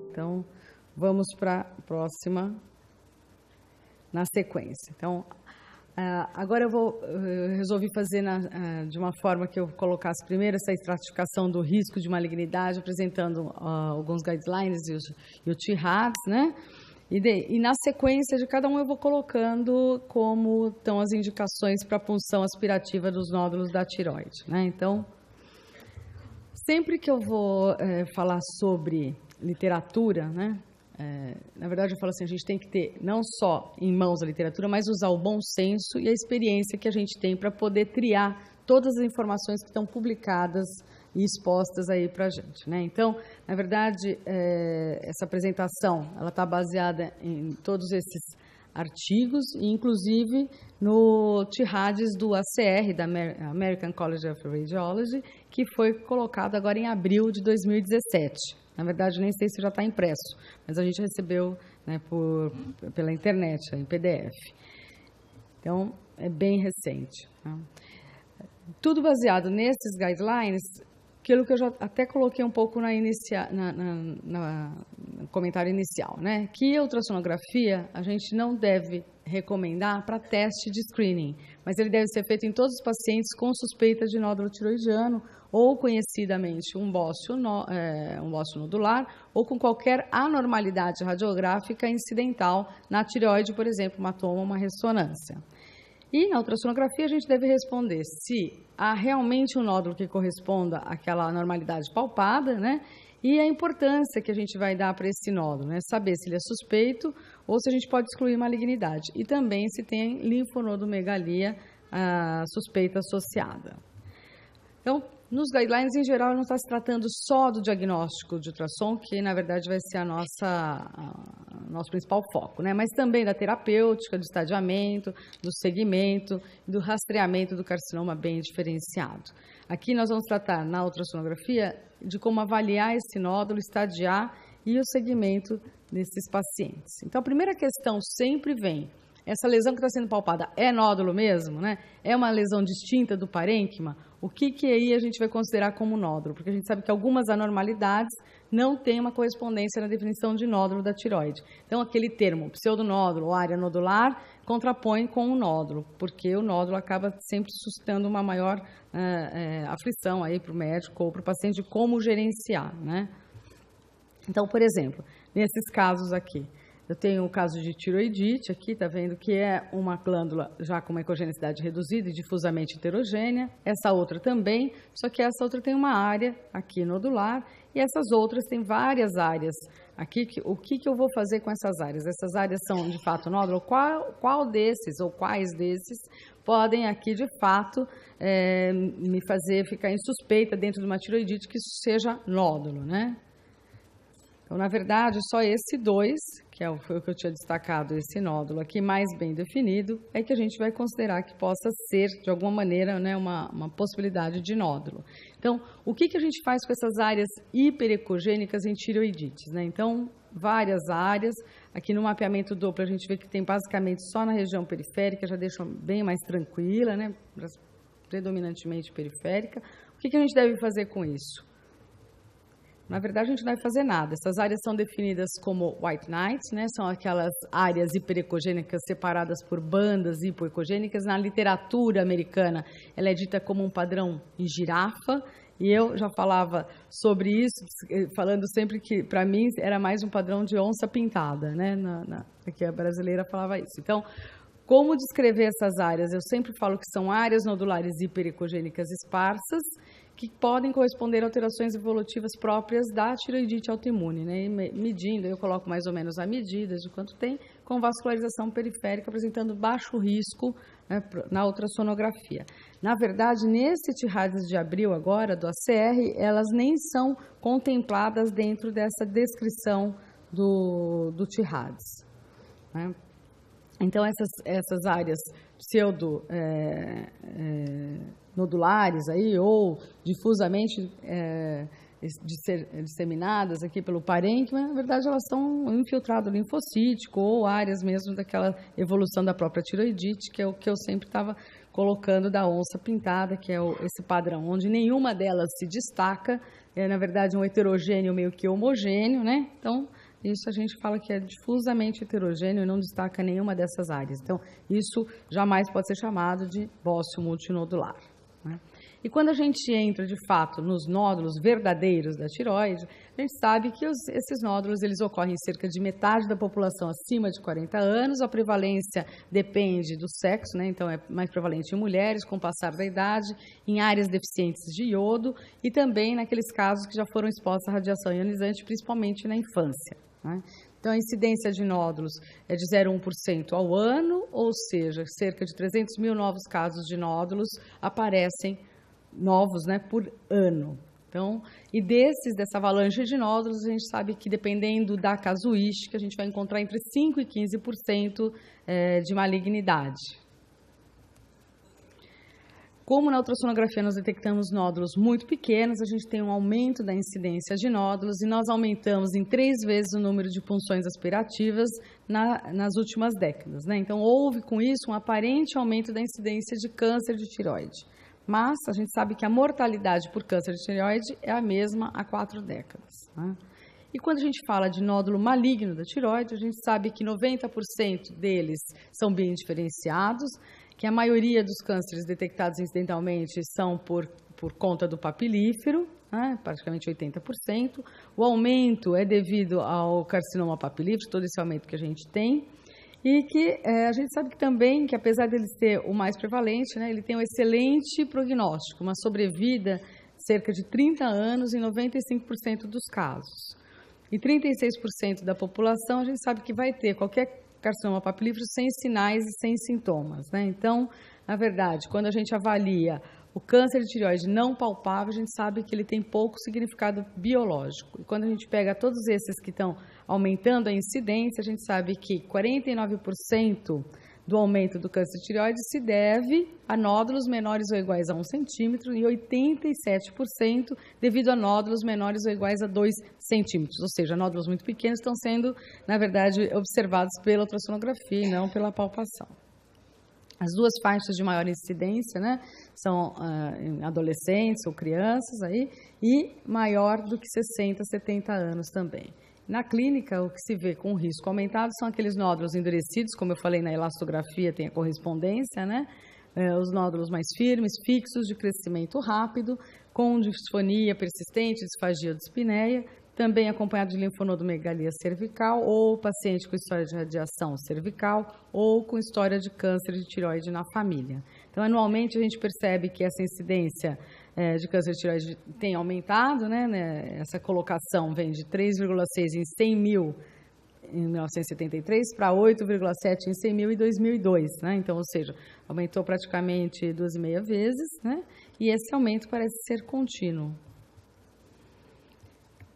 Então, vamos para a próxima na sequência. Então, agora eu resolvi fazer de uma forma que eu colocasse primeiro essa estratificação do risco de malignidade, apresentando alguns guidelines e o THAADS, né? E na sequência de cada um eu vou colocando como estão as indicações para a punção aspirativa dos nódulos da tireoide, né? Então, sempre que eu vou falar sobre literatura, né? Na verdade, eu falo assim, a gente tem que ter não só em mãos a literatura, mas usar o bom senso e a experiência que a gente tem para poder triar todas as informações que estão publicadas e expostas aí para a gente, né? Então, na verdade, essa apresentação, ela está baseada em todos esses artigos, e inclusive no THAADS do ACR, da American College of Radiology, que foi colocado agora em abril de 2017. Na verdade, nem sei se já está impresso, mas a gente recebeu, né, pela internet, em PDF. Então, é bem recente, né? Tudo baseado nesses guidelines, aquilo que eu já até coloquei um pouco no comentário inicial, né? Que a ultrassonografia a gente não deve recomendar para teste de screening, mas ele deve ser feito em todos os pacientes com suspeita de nódulo tiroidiano ou, conhecidamente, um bócio nodular, ou com qualquer anormalidade radiográfica incidental na tireoide, por exemplo, hematoma, uma ressonância. E na ultrassonografia a gente deve responder se há realmente um nódulo que corresponda àquela anormalidade palpada, né? E a importância que a gente vai dar para esse nódulo, né? Saber se ele é suspeito ou se a gente pode excluir malignidade. E também se tem linfonodomegalia suspeita associada. Então, nos guidelines, em geral, não está se tratando só do diagnóstico de ultrassom, que, na verdade, vai ser nosso principal foco, né? Mas também da terapêutica, do estadiamento, do segmento, do rastreamento do carcinoma bem diferenciado. Aqui nós vamos tratar, na ultrassonografia, de como avaliar esse nódulo, estadiar e o segmento desses pacientes. Então, a primeira questão sempre vem: essa lesão que está sendo palpada é nódulo mesmo, né? É uma lesão distinta do parênquima? O que aí a gente vai considerar como nódulo? Porque a gente sabe que algumas anormalidades não têm uma correspondência na definição de nódulo da tireoide. Então, aquele termo, pseudonódulo ou área nodular, contrapõe com o nódulo, porque o nódulo acaba sempre suscitando uma maior aflição aí para o médico ou para o paciente de como gerenciar, né? Então, por exemplo, nesses casos aqui, eu tenho o caso de tiroidite aqui, está vendo que é uma glândula já com uma ecogenicidade reduzida e difusamente heterogênea. Essa outra também, só que essa outra tem uma área aqui nodular e essas outras têm várias áreas aqui. O que eu vou fazer com essas áreas? Essas áreas são, de fato, nódulo? Qual desses ou quais desses podem aqui, de fato, me fazer ficar em suspeita dentro de uma tiroidite que isso seja nódulo, né? Então, na verdade, só esse 2, que foi o que eu tinha destacado, esse nódulo aqui mais bem definido, é que a gente vai considerar que possa ser, de alguma maneira, né, uma possibilidade de nódulo. Então, o que a gente faz com essas áreas hiperecogênicas em tireoidites, né? Então, várias áreas. Aqui no mapeamento duplo a gente vê que tem basicamente só na região periférica, já deixa bem mais tranquila, né? Predominantemente periférica. O que a gente deve fazer com isso? Na verdade, a gente não vai fazer nada. Essas áreas são definidas como white knights, né? São aquelas áreas hiperecogênicas separadas por bandas hipoecogênicas. Na literatura americana, ela é dita como um padrão em girafa. E eu já falava sobre isso, falando sempre que, para mim, era mais um padrão de onça pintada, né? Aqui a brasileira falava isso. Então, como descrever essas áreas? Eu sempre falo que são áreas nodulares hiperecogênicas esparsas, que podem corresponder a alterações evolutivas próprias da tireoidite autoimune, né? E medindo, eu coloco mais ou menos a medida de quanto tem, com vascularização periférica, apresentando baixo risco, né, na ultrassonografia. Na verdade, nesse THAADS de abril agora, do ACR, elas nem são contempladas dentro dessa descrição do THAADS, né? Então, essas áreas nodulares aí, ou difusamente disseminadas aqui pelo parênquima, na verdade elas são um infiltrado linfocítico ou áreas mesmo daquela evolução da própria tiroidite, que é o que eu sempre estava colocando da onça pintada, que é esse padrão, onde nenhuma delas se destaca, é na verdade um heterogêneo meio que homogêneo, né? Então, isso a gente fala que é difusamente heterogêneo e não destaca nenhuma dessas áreas. Então, isso jamais pode ser chamado de bócio multinodular, né? E quando a gente entra, de fato, nos nódulos verdadeiros da tireoide, a gente sabe que esses nódulos eles ocorrem em cerca de metade da população acima de 40 anos, a prevalência depende do sexo, né? Então é mais prevalente em mulheres com o passar da idade, em áreas deficientes de iodo e também naqueles casos que já foram expostos à radiação ionizante, principalmente na infância, né? Então, a incidência de nódulos é de 0,1% ao ano, ou seja, cerca de 300 mil novos casos de nódulos aparecem novos, né, por ano. Então, e dessa avalanche de nódulos, a gente sabe que, dependendo da casuística, a gente vai encontrar entre 5% e 15% de malignidade. Como na ultrassonografia nós detectamos nódulos muito pequenos, a gente tem um aumento da incidência de nódulos e nós aumentamos em 3 vezes o número de punções aspirativas nas últimas décadas, né? Então, houve com isso um aparente aumento da incidência de câncer de tireoide. Mas a gente sabe que a mortalidade por câncer de tireoide é a mesma há 4 décadas, né? E quando a gente fala de nódulo maligno da tireoide, a gente sabe que 90% deles são bem diferenciados, que a maioria dos cânceres detectados incidentalmente são por conta do papilífero, né, praticamente 80%. O aumento é devido ao carcinoma papilífero, todo esse aumento que a gente tem. E que a gente sabe que também, que apesar dele ser o mais prevalente, né, ele tem um excelente prognóstico, uma sobrevida cerca de 30 anos em 95% dos casos. E 36% da população a gente sabe que vai ter qualquer carcinoma papilífero sem sinais e sem sintomas, né? Então, na verdade, quando a gente avalia o câncer de tireoide não palpável, a gente sabe que ele tem pouco significado biológico. E quando a gente pega todos esses que estão aumentando a incidência, a gente sabe que 49% do aumento do câncer de tireoide se deve a nódulos menores ou iguais a 1 centímetro e 87% devido a nódulos menores ou iguais a 2 centímetros. Ou seja, nódulos muito pequenos estão sendo, na verdade, observados pela ultrassonografia e não pela palpação. As 2 faixas de maior incidência, né, são em adolescentes ou crianças aí, e maior do que 60, 70 anos também. Na clínica, o que se vê com risco aumentado são aqueles nódulos endurecidos, como eu falei na elastografia, tem a correspondência, né? Os nódulos mais firmes, fixos, de crescimento rápido, com disfonia persistente, disfagia ou dispneia, também acompanhado de linfonodomegalia cervical, ou paciente com história de radiação cervical, ou com história de câncer de tireoide na família. Então, anualmente, a gente percebe que essa incidência de câncer de tireoide tem aumentado, né? Essa colocação vem de 3,6 em 100 mil em 1973 para 8,7 em 100 mil em 2002, né? Então, ou seja, aumentou praticamente 2,5 vezes, né? E esse aumento parece ser contínuo.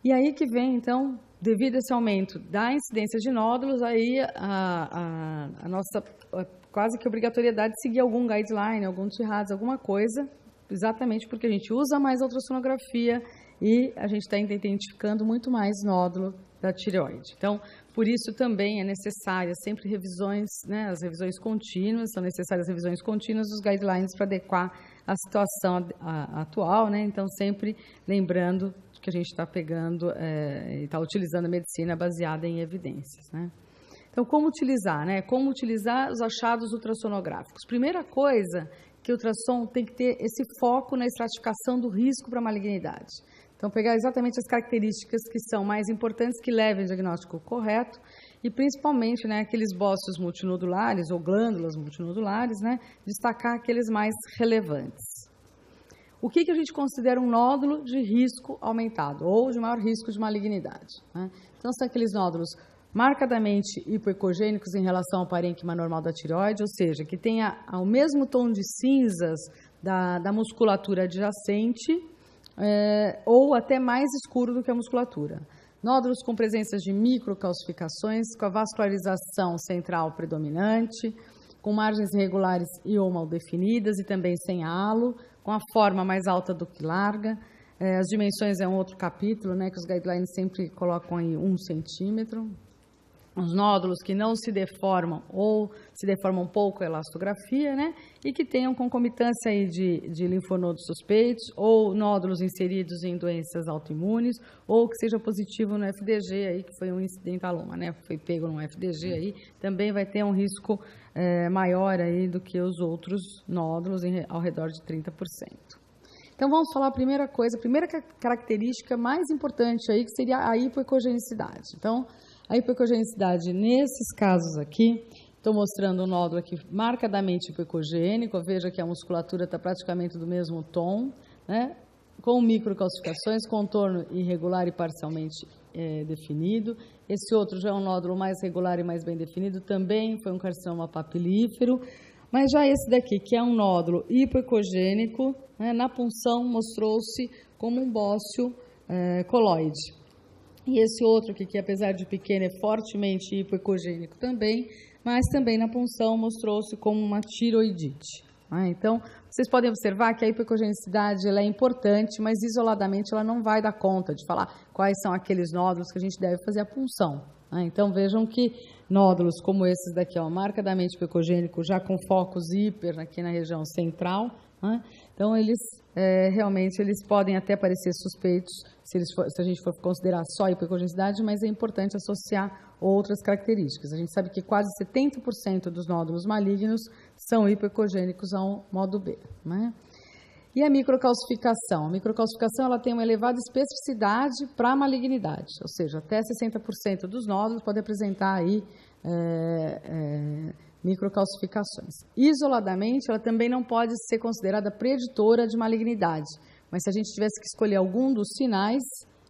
E aí que vem, então, devido a esse aumento da incidência de nódulos, aí a nossa quase que obrigatoriedade de seguir algum guideline, algum TIRADS, alguma coisa, exatamente porque a gente usa mais a ultrassonografia e a gente está identificando muito mais nódulo da tireoide. Então, por isso também é necessária sempre revisões, né, as revisões contínuas, são necessárias revisões contínuas dos guidelines para adequar a situação atual, né? Então, sempre lembrando que a gente está pegando e está utilizando a medicina baseada em evidências, né? Então, como utilizar, né? Como utilizar os achados ultrassonográficos? Primeira coisa, que o ultrassom tem que ter esse foco na estratificação do risco para a malignidade. Então, pegar exatamente as características que são mais importantes, que levem ao diagnóstico correto, e principalmente, né, aqueles bócios multinodulares ou glândulas multinodulares, né, destacar aqueles mais relevantes. O que a gente considera um nódulo de risco aumentado, ou de maior risco de malignidade, né? Então, são aqueles nódulos marcadamente hipoecogênicos em relação ao parênquima normal da tireoide, ou seja, que tenha o mesmo tom de cinzas da musculatura adjacente, ou até mais escuro do que a musculatura. Nódulos com presença de microcalcificações, com a vascularização central predominante, com margens irregulares e ou mal definidas e também sem halo, com a forma mais alta do que larga, As dimensões é um outro capítulo, né, que os guidelines sempre colocam aí 1 centímetro. Os nódulos que não se deformam ou se deformam pouco a elastografia, né, e que tenham concomitância aí de linfonodos suspeitos ou nódulos inseridos em doenças autoimunes ou que seja positivo no FDG aí, que foi um incidentaloma, né, foi pego no FDG aí, também vai ter um risco maior aí do que os outros nódulos ao redor de 30%. Então, vamos falar a primeira coisa, a primeira característica mais importante aí, que seria a hipoecogenicidade. Então, a hipoecogenicidade, nesses casos aqui, estou mostrando um nódulo aqui marcadamente hipoecogênico, veja que a musculatura está praticamente do mesmo tom, né? Com microcalcificações, contorno irregular e parcialmente definido. Esse outro já é um nódulo mais regular e mais bem definido, também foi um carcinoma papilífero. Mas já esse daqui, que é um nódulo hipoecogênico, né, na punção mostrou-se como um bócio coloide. E esse outro aqui, que apesar de pequeno, é fortemente hipoecogênico também, mas também na punção mostrou-se como uma tiroidite. Então, vocês podem observar que a hipoecogenicidade ela é importante, mas isoladamente ela não vai dar conta de falar quais são aqueles nódulos que a gente deve fazer a punção. Então, vejam que nódulos como esses daqui, ó, marcadamente hipoecogênicos, já com focos hiper aqui na região central, então eles realmente eles podem até parecer suspeitos se a gente for considerar só a hipoecogenicidade, mas é importante associar outras características. A gente sabe que quase 70% dos nódulos malignos são hipoecogênicos ao modo B, né? E a microcalcificação? A microcalcificação ela tem uma elevada especificidade para a malignidade, ou seja, até 60% dos nódulos podem apresentar aí microcalcificações. Isoladamente, ela também não pode ser considerada preditora de malignidade, mas se a gente tivesse que escolher algum dos sinais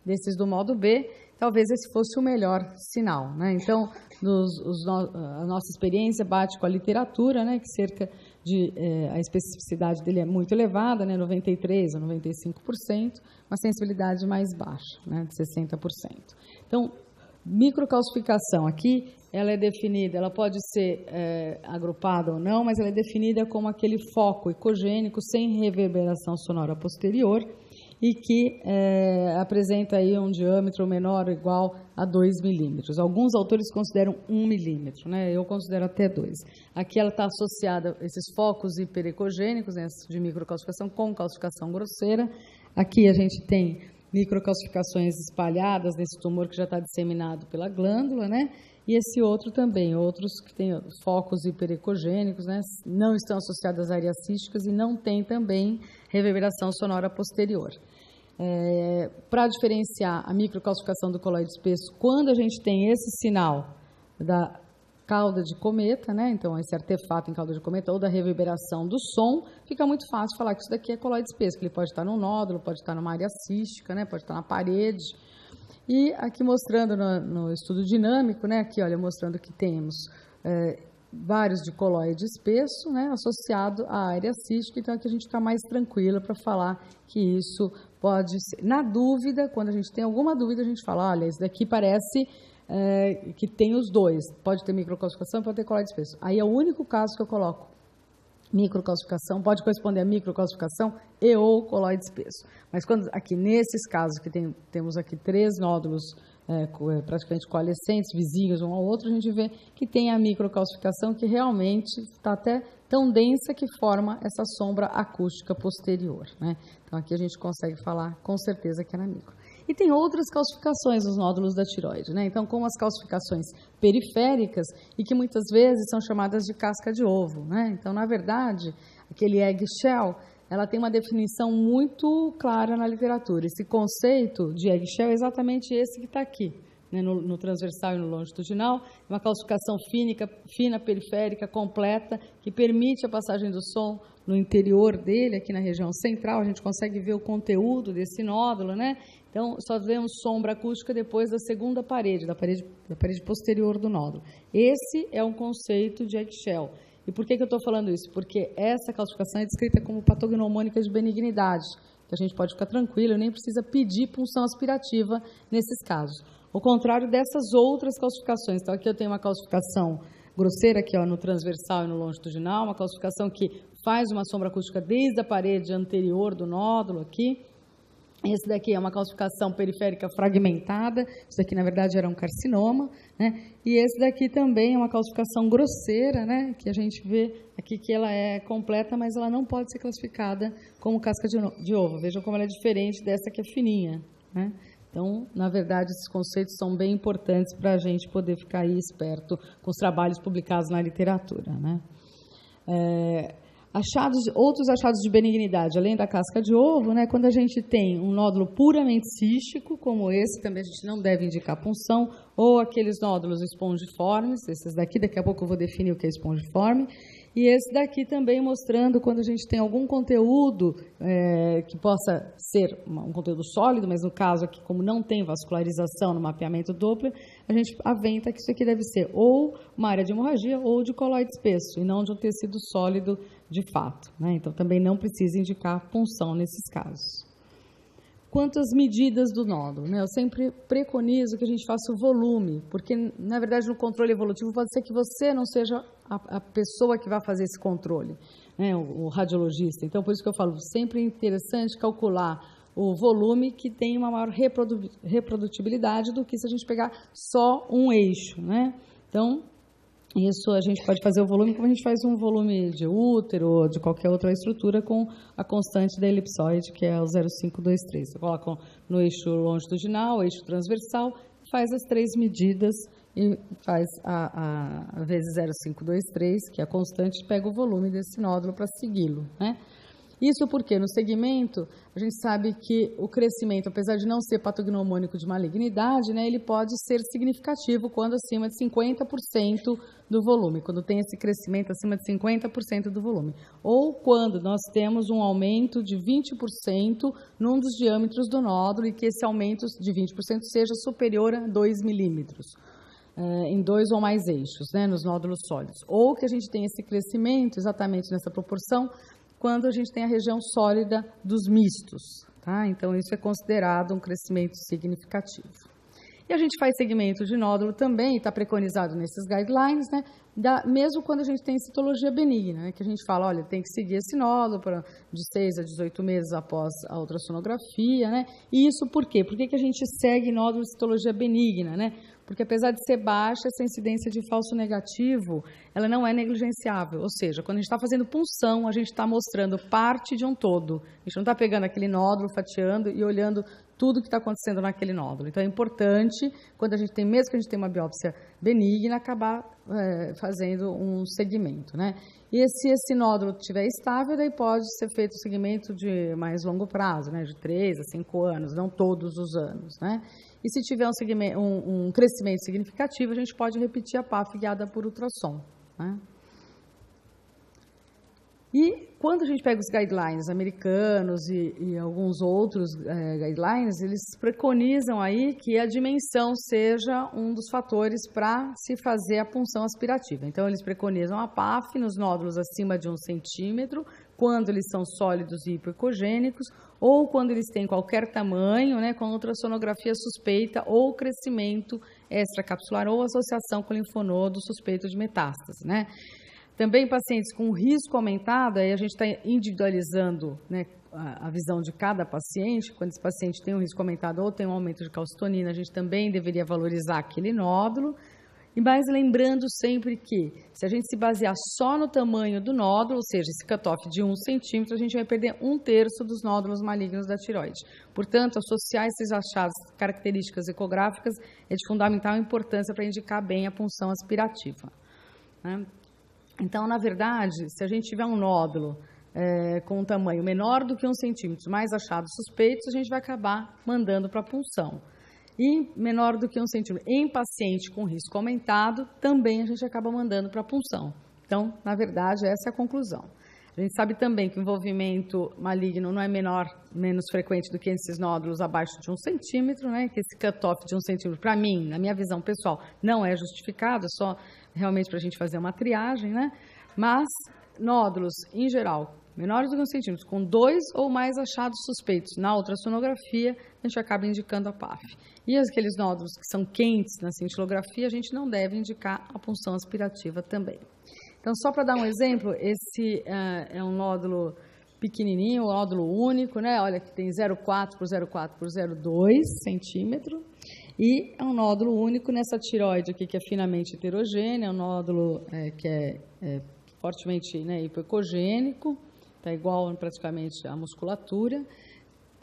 desses do modo B, talvez esse fosse o melhor sinal, né? Então, a nossa experiência bate com a literatura, né, que cerca de a especificidade dele é muito elevada, né, 93% a 95%, uma sensibilidade mais baixa, né, de 60%. Então, microcalcificação aqui, ela é definida, ela pode ser agrupada ou não, mas ela é definida como aquele foco ecogênico sem reverberação sonora posterior e que apresenta aí um diâmetro menor ou igual a 2 milímetros. Alguns autores consideram 1 milímetro, né? Eu considero até 2. Aqui ela está associada a esses focos hiperecogênicos, né, de microcalcificação com calcificação grosseira. Aqui a gente tem microcalcificações espalhadas nesse tumor que já está disseminado pela glândula, né? E esse outro também, outros que têm focos hiperecogênicos, né? Não estão associados às áreas císticas e não tem também reverberação sonora posterior. Para diferenciar a microcalcificação do coloide espesso, quando a gente tem esse sinal da cauda de cometa, né? Então, esse artefato em cauda de cometa ou da reverberação do som, fica muito fácil falar que isso daqui é coloide espesso, que ele pode estar num nódulo, pode estar numa área cística, né? Pode estar na parede. E aqui mostrando no estudo dinâmico, né? Aqui, olha, mostrando que temos vários de coloide espesso, né? Associado à área cística, então aqui a gente fica mais tranquilo para falar que isso pode ser. Na dúvida, quando a gente tem alguma dúvida, a gente fala, olha, isso daqui parece que tem os dois, pode ter microcalcificação, pode ter coloide espesso. Aí é o único caso que eu coloco microcalcificação, pode corresponder a microcalcificação e ou coloide espesso. Mas quando aqui nesses casos que temos aqui 3 nódulos praticamente coalescentes, vizinhos um ao outro, a gente vê que tem a microcalcificação que realmente está até tão densa que forma essa sombra acústica posterior, né? Então aqui a gente consegue falar com certeza que é na micro. E tem outras calcificações nos nódulos da tireoide, né? Então, como as calcificações periféricas e que muitas vezes são chamadas de casca de ovo, né? Então, na verdade, aquele eggshell, ela tem uma definição muito clara na literatura. Esse conceito de eggshell é exatamente esse que está aqui, né? No transversal e no longitudinal, uma calcificação fina, periférica, completa, que permite a passagem do som no interior dele, aqui na região central, a gente consegue ver o conteúdo desse nódulo, né? Então, só vemos sombra acústica depois da segunda parede, da parede posterior do nódulo. Esse é um conceito de eggshell. E por que eu estou falando isso? Porque essa calcificação é descrita como patognomônica de benignidade, que a gente pode ficar tranquilo, nem precisa pedir punção aspirativa nesses casos. Ao contrário dessas outras calcificações. Então, aqui eu tenho uma calcificação grosseira, aqui ó, no transversal e no longitudinal, uma calcificação que faz uma sombra acústica desde a parede anterior do nódulo aqui. Esse daqui é uma calcificação periférica fragmentada, isso daqui, na verdade, era um carcinoma, né? E esse daqui também é uma calcificação grosseira, né? Que a gente vê aqui que ela é completa, mas ela não pode ser classificada como casca de ovo. Vejam como ela é diferente dessa que é fininha, né? Então, na verdade, esses conceitos são bem importantes para a gente poder ficar aí esperto com os trabalhos publicados na literatura, né? Outros achados de benignidade, além da casca de ovo, né, quando a gente tem um nódulo puramente cístico, como esse, também a gente não deve indicar punção, ou aqueles nódulos espongiformes, esses daqui, daqui a pouco eu vou definir o que é espongiforme, e esse daqui também mostrando quando a gente tem algum conteúdo que possa ser um conteúdo sólido, mas no caso aqui, como não tem vascularização no mapeamento Doppler, a gente aventa que isso aqui deve ser ou uma área de hemorragia ou de coloide espesso, e não de um tecido sólido de fato, né? Então, também não precisa indicar punção nesses casos. Quanto às medidas do nódulo, né? Eu sempre preconizo que a gente faça o volume, porque, na verdade, no controle evolutivo pode ser que você não seja a pessoa que vai fazer esse controle, né? O radiologista. Então, por isso que eu falo, sempre é interessante calcular o volume que tem uma maior reprodutibilidade do que se a gente pegar só um eixo, né? Então, isso a gente pode fazer o volume como a gente faz um volume de útero ou de qualquer outra estrutura com a constante da elipsoide, que é o 0,523. Você coloca no eixo longitudinal, eixo transversal, faz as 3 medidas e faz a vezes 0,523, que é a constante, pega o volume desse nódulo para segui-lo, né? Isso porque no segmento a gente sabe que o crescimento, apesar de não ser patognomônico de malignidade, né, ele pode ser significativo quando acima de 50% do volume, quando tem esse crescimento acima de 50% do volume. Ou quando nós temos um aumento de 20% num dos diâmetros do nódulo e que esse aumento de 20% seja superior a 2 milímetros. Em 2 ou mais eixos, né, nos nódulos sólidos. Ou que a gente tem esse crescimento exatamente nessa proporção quando a gente tem a região sólida dos mistos, tá? Então, isso é considerado um crescimento significativo. E a gente faz segmento de nódulo também, está preconizado nesses guidelines, né? Mesmo quando a gente tem citologia benigna, né? Que a gente fala, olha, tem que seguir esse nódulo de 6 a 18 meses após a ultrassonografia, né? E isso por quê? Por que a gente segue nódulo de citologia benigna, né? Porque apesar de ser baixa, essa incidência de falso negativo, ela não é negligenciável. Ou seja, quando a gente está fazendo punção, a gente está mostrando parte de um todo. A gente não está pegando aquele nódulo, fatiando e olhando tudo que está acontecendo naquele nódulo. Então, é importante, quando a gente tem, mesmo que a gente tenha uma biópsia benigna, acabar fazendo um segmento, né? E se esse nódulo estiver estável, daí pode ser feito um segmento de mais longo prazo, né? De 3 a 5 anos, não todos os anos, né? E se tiver um crescimento significativo, a gente pode repetir a PAF guiada por ultrassom, né? E quando a gente pega os guidelines americanos e alguns outros guidelines, eles preconizam aí que a dimensão seja um dos fatores para se fazer a punção aspirativa. Então, eles preconizam a PAF nos nódulos acima de 1 centímetro, quando eles são sólidos e hipoecogênicos, ou quando eles têm qualquer tamanho, né, com ultrassonografia suspeita ou crescimento extracapsular ou associação com linfonodo suspeito de metástase, né? Também pacientes com risco aumentado, aí a gente está individualizando, né, a visão de cada paciente. Quando esse paciente tem um risco aumentado ou tem um aumento de calcitonina, a gente também deveria valorizar aquele nódulo. E mais lembrando sempre que, se a gente se basear só no tamanho do nódulo, ou seja, esse cutoff de 1 centímetro, a gente vai perder 1/3 dos nódulos malignos da tireoide. Portanto, associar esses achados, características ecográficas, é de fundamental importância para indicar bem a punção aspirativa, né? Então, na verdade, se a gente tiver um nódulo com um tamanho menor do que 1 centímetro, mais achados suspeitos, a gente vai acabar mandando para a punção. E menor do que 1 centímetro em paciente com risco aumentado, também a gente acaba mandando para a punção. Então, na verdade, essa é a conclusão. A gente sabe também que o envolvimento maligno não é menos frequente do que esses nódulos abaixo de 1 centímetro, né? Que esse cutoff de 1 centímetro, para mim, na minha visão pessoal, não é justificado, é só realmente para a gente fazer uma triagem, né? Mas nódulos, em geral, menores do que 1 centímetro, com 2 ou mais achados suspeitos na ultrassonografia, a gente acaba indicando a PAF. E aqueles nódulos que são quentes na cintilografia, a gente não deve indicar a punção aspirativa também. Então, só para dar um exemplo, esse é um nódulo pequenininho, um nódulo único, né? Olha que tem 0,4 por 0,4 por 0,2 centímetro. E é um nódulo único nessa tireoide aqui, que é finamente heterogênea, é um nódulo que é fortemente, né, hipoecogênico, está igual praticamente à musculatura.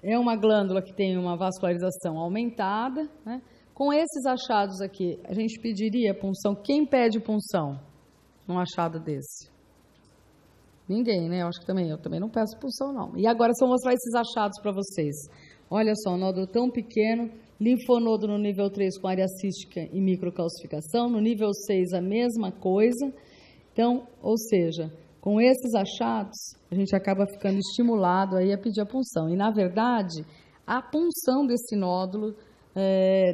É uma glândula que tem uma vascularização aumentada, né? Com esses achados aqui, a gente pediria punção. Quem pede punção num achado desse? Ninguém, né? Eu acho que eu também não peço punção, não. E agora, se eu mostrar esses achados para vocês. Olha só, um nódulo tão pequeno, linfonodo no nível 3 com área cística e microcalcificação, no nível 6 a mesma coisa. Então, ou seja, com esses achados, a gente acaba ficando estimulado aí a pedir a punção. E, na verdade, a punção desse nódulo,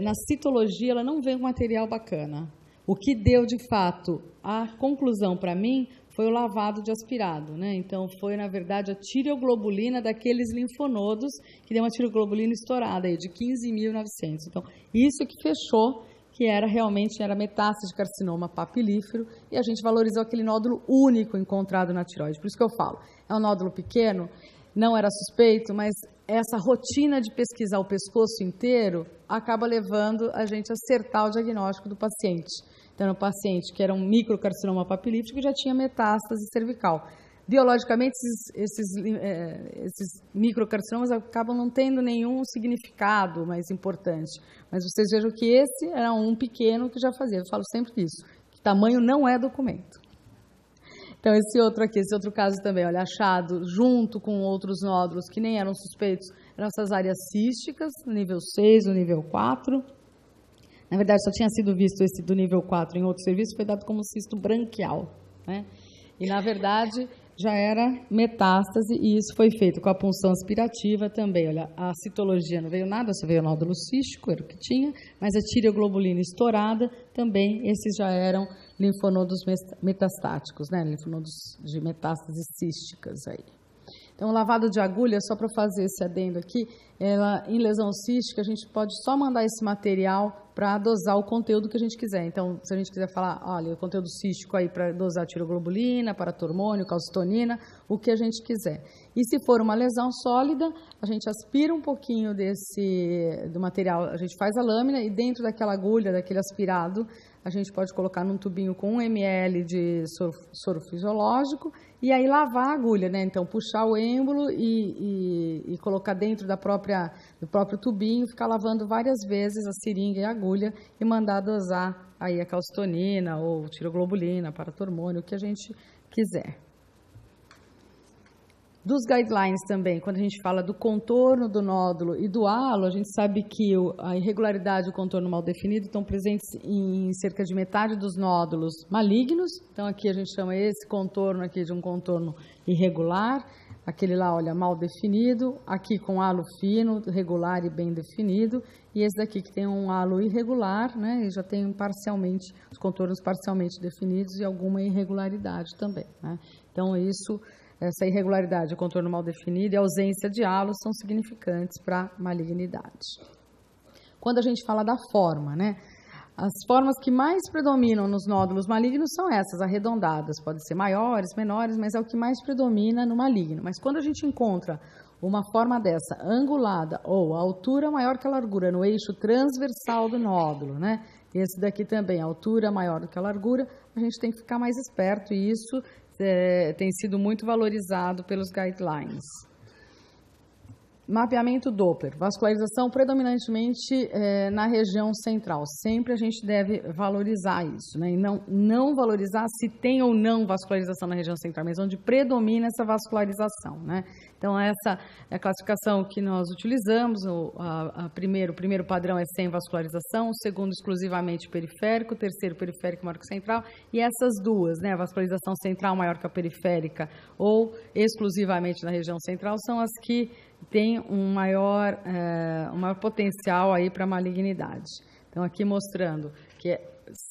na citologia, ela não vem com material bacana. O que deu, de fato, a conclusão para mim foi o lavado de aspirado, né? Então, foi, na verdade, a tireoglobulina daqueles linfonodos, que deu uma tireoglobulina estourada aí, de 15.900. Então, isso que fechou, que realmente era metástase de carcinoma papilífero, e a gente valorizou aquele nódulo único encontrado na tireoide. Por isso que eu falo, é um nódulo pequeno, não era suspeito, mas essa rotina de pesquisar o pescoço inteiro acaba levando a gente a acertar o diagnóstico do paciente. Então, o paciente que era um microcarcinoma papilífero que já tinha metástase cervical. Biologicamente, esses microcarcinomas acabam não tendo nenhum significado mais importante. Mas vocês vejam que esse era um pequeno que já fazia. Eu falo sempre isso, que tamanho não é documento. Então, esse outro aqui, esse outro caso também, olha, achado junto com outros nódulos que nem eram suspeitos, eram essas áreas císticas, no nível 6, no nível 4. Na verdade, só tinha sido visto esse do nível 4 em outro serviço, foi dado como cisto branquial, né? E, na verdade, já era metástase, e isso foi feito com a punção aspirativa também. Olha, a citologia não veio nada, só veio nódulo cístico, era o que tinha, mas a tireoglobulina estourada também, esses já eram linfonodos metastáticos, né? Linfonodos de metástases císticas aí. Então, o lavado de agulha, só para fazer esse adendo aqui, em lesão cística, a gente pode só mandar esse material para dosar o conteúdo que a gente quiser. Então, se a gente quiser falar, olha, o conteúdo cístico aí para dosar tireoglobulina, paratormônio, calcitonina, o que a gente quiser. E se for uma lesão sólida, a gente aspira um pouquinho do material, a gente faz a lâmina e dentro daquela agulha, daquele aspirado, a gente pode colocar num tubinho com 1 ml de soro fisiológico e aí lavar a agulha, né? Então, puxar o êmbolo e colocar dentro do próprio tubinho, ficar lavando várias vezes a seringa e a agulha e mandar dosar aí a calcitonina ou tireoglobulina, paratormônio, o que a gente quiser. Dos guidelines também, quando a gente fala do contorno do nódulo e do halo, a gente sabe que a irregularidade e o contorno mal definido estão presentes em cerca de metade dos nódulos malignos. Então, aqui a gente chama esse contorno aqui de um contorno irregular. Aquele lá, olha, mal definido. Aqui com halo fino, regular e bem definido. E esse daqui que tem um halo irregular, né? E já tem parcialmente, os contornos parcialmente definidos e alguma irregularidade também, né? Então, essa irregularidade, o contorno mal definido e a ausência de halo são significantes para malignidade. Quando a gente fala da forma, né? As formas que mais predominam nos nódulos malignos são essas, arredondadas. Podem ser maiores, menores, mas é o que mais predomina no maligno. Mas quando a gente encontra uma forma dessa, angulada, ou a altura maior que a largura no eixo transversal do nódulo, né? Esse daqui também, a altura maior do que a largura, a gente tem que ficar mais esperto e isso tem sido muito valorizado pelos guidelines. Mapeamento Doppler, vascularização predominantemente na região central. Sempre a gente deve valorizar isso, né? E não valorizar se tem ou não vascularização na região central, mas onde predomina essa vascularização, né? Então, essa é a classificação que nós utilizamos. O primeiro padrão é sem vascularização, o segundo exclusivamente periférico, o terceiro periférico maior que o central, e essas duas, né, a vascularização central maior que a periférica ou exclusivamente na região central, são as que têm um maior potencial aí para malignidade. Então, aqui mostrando que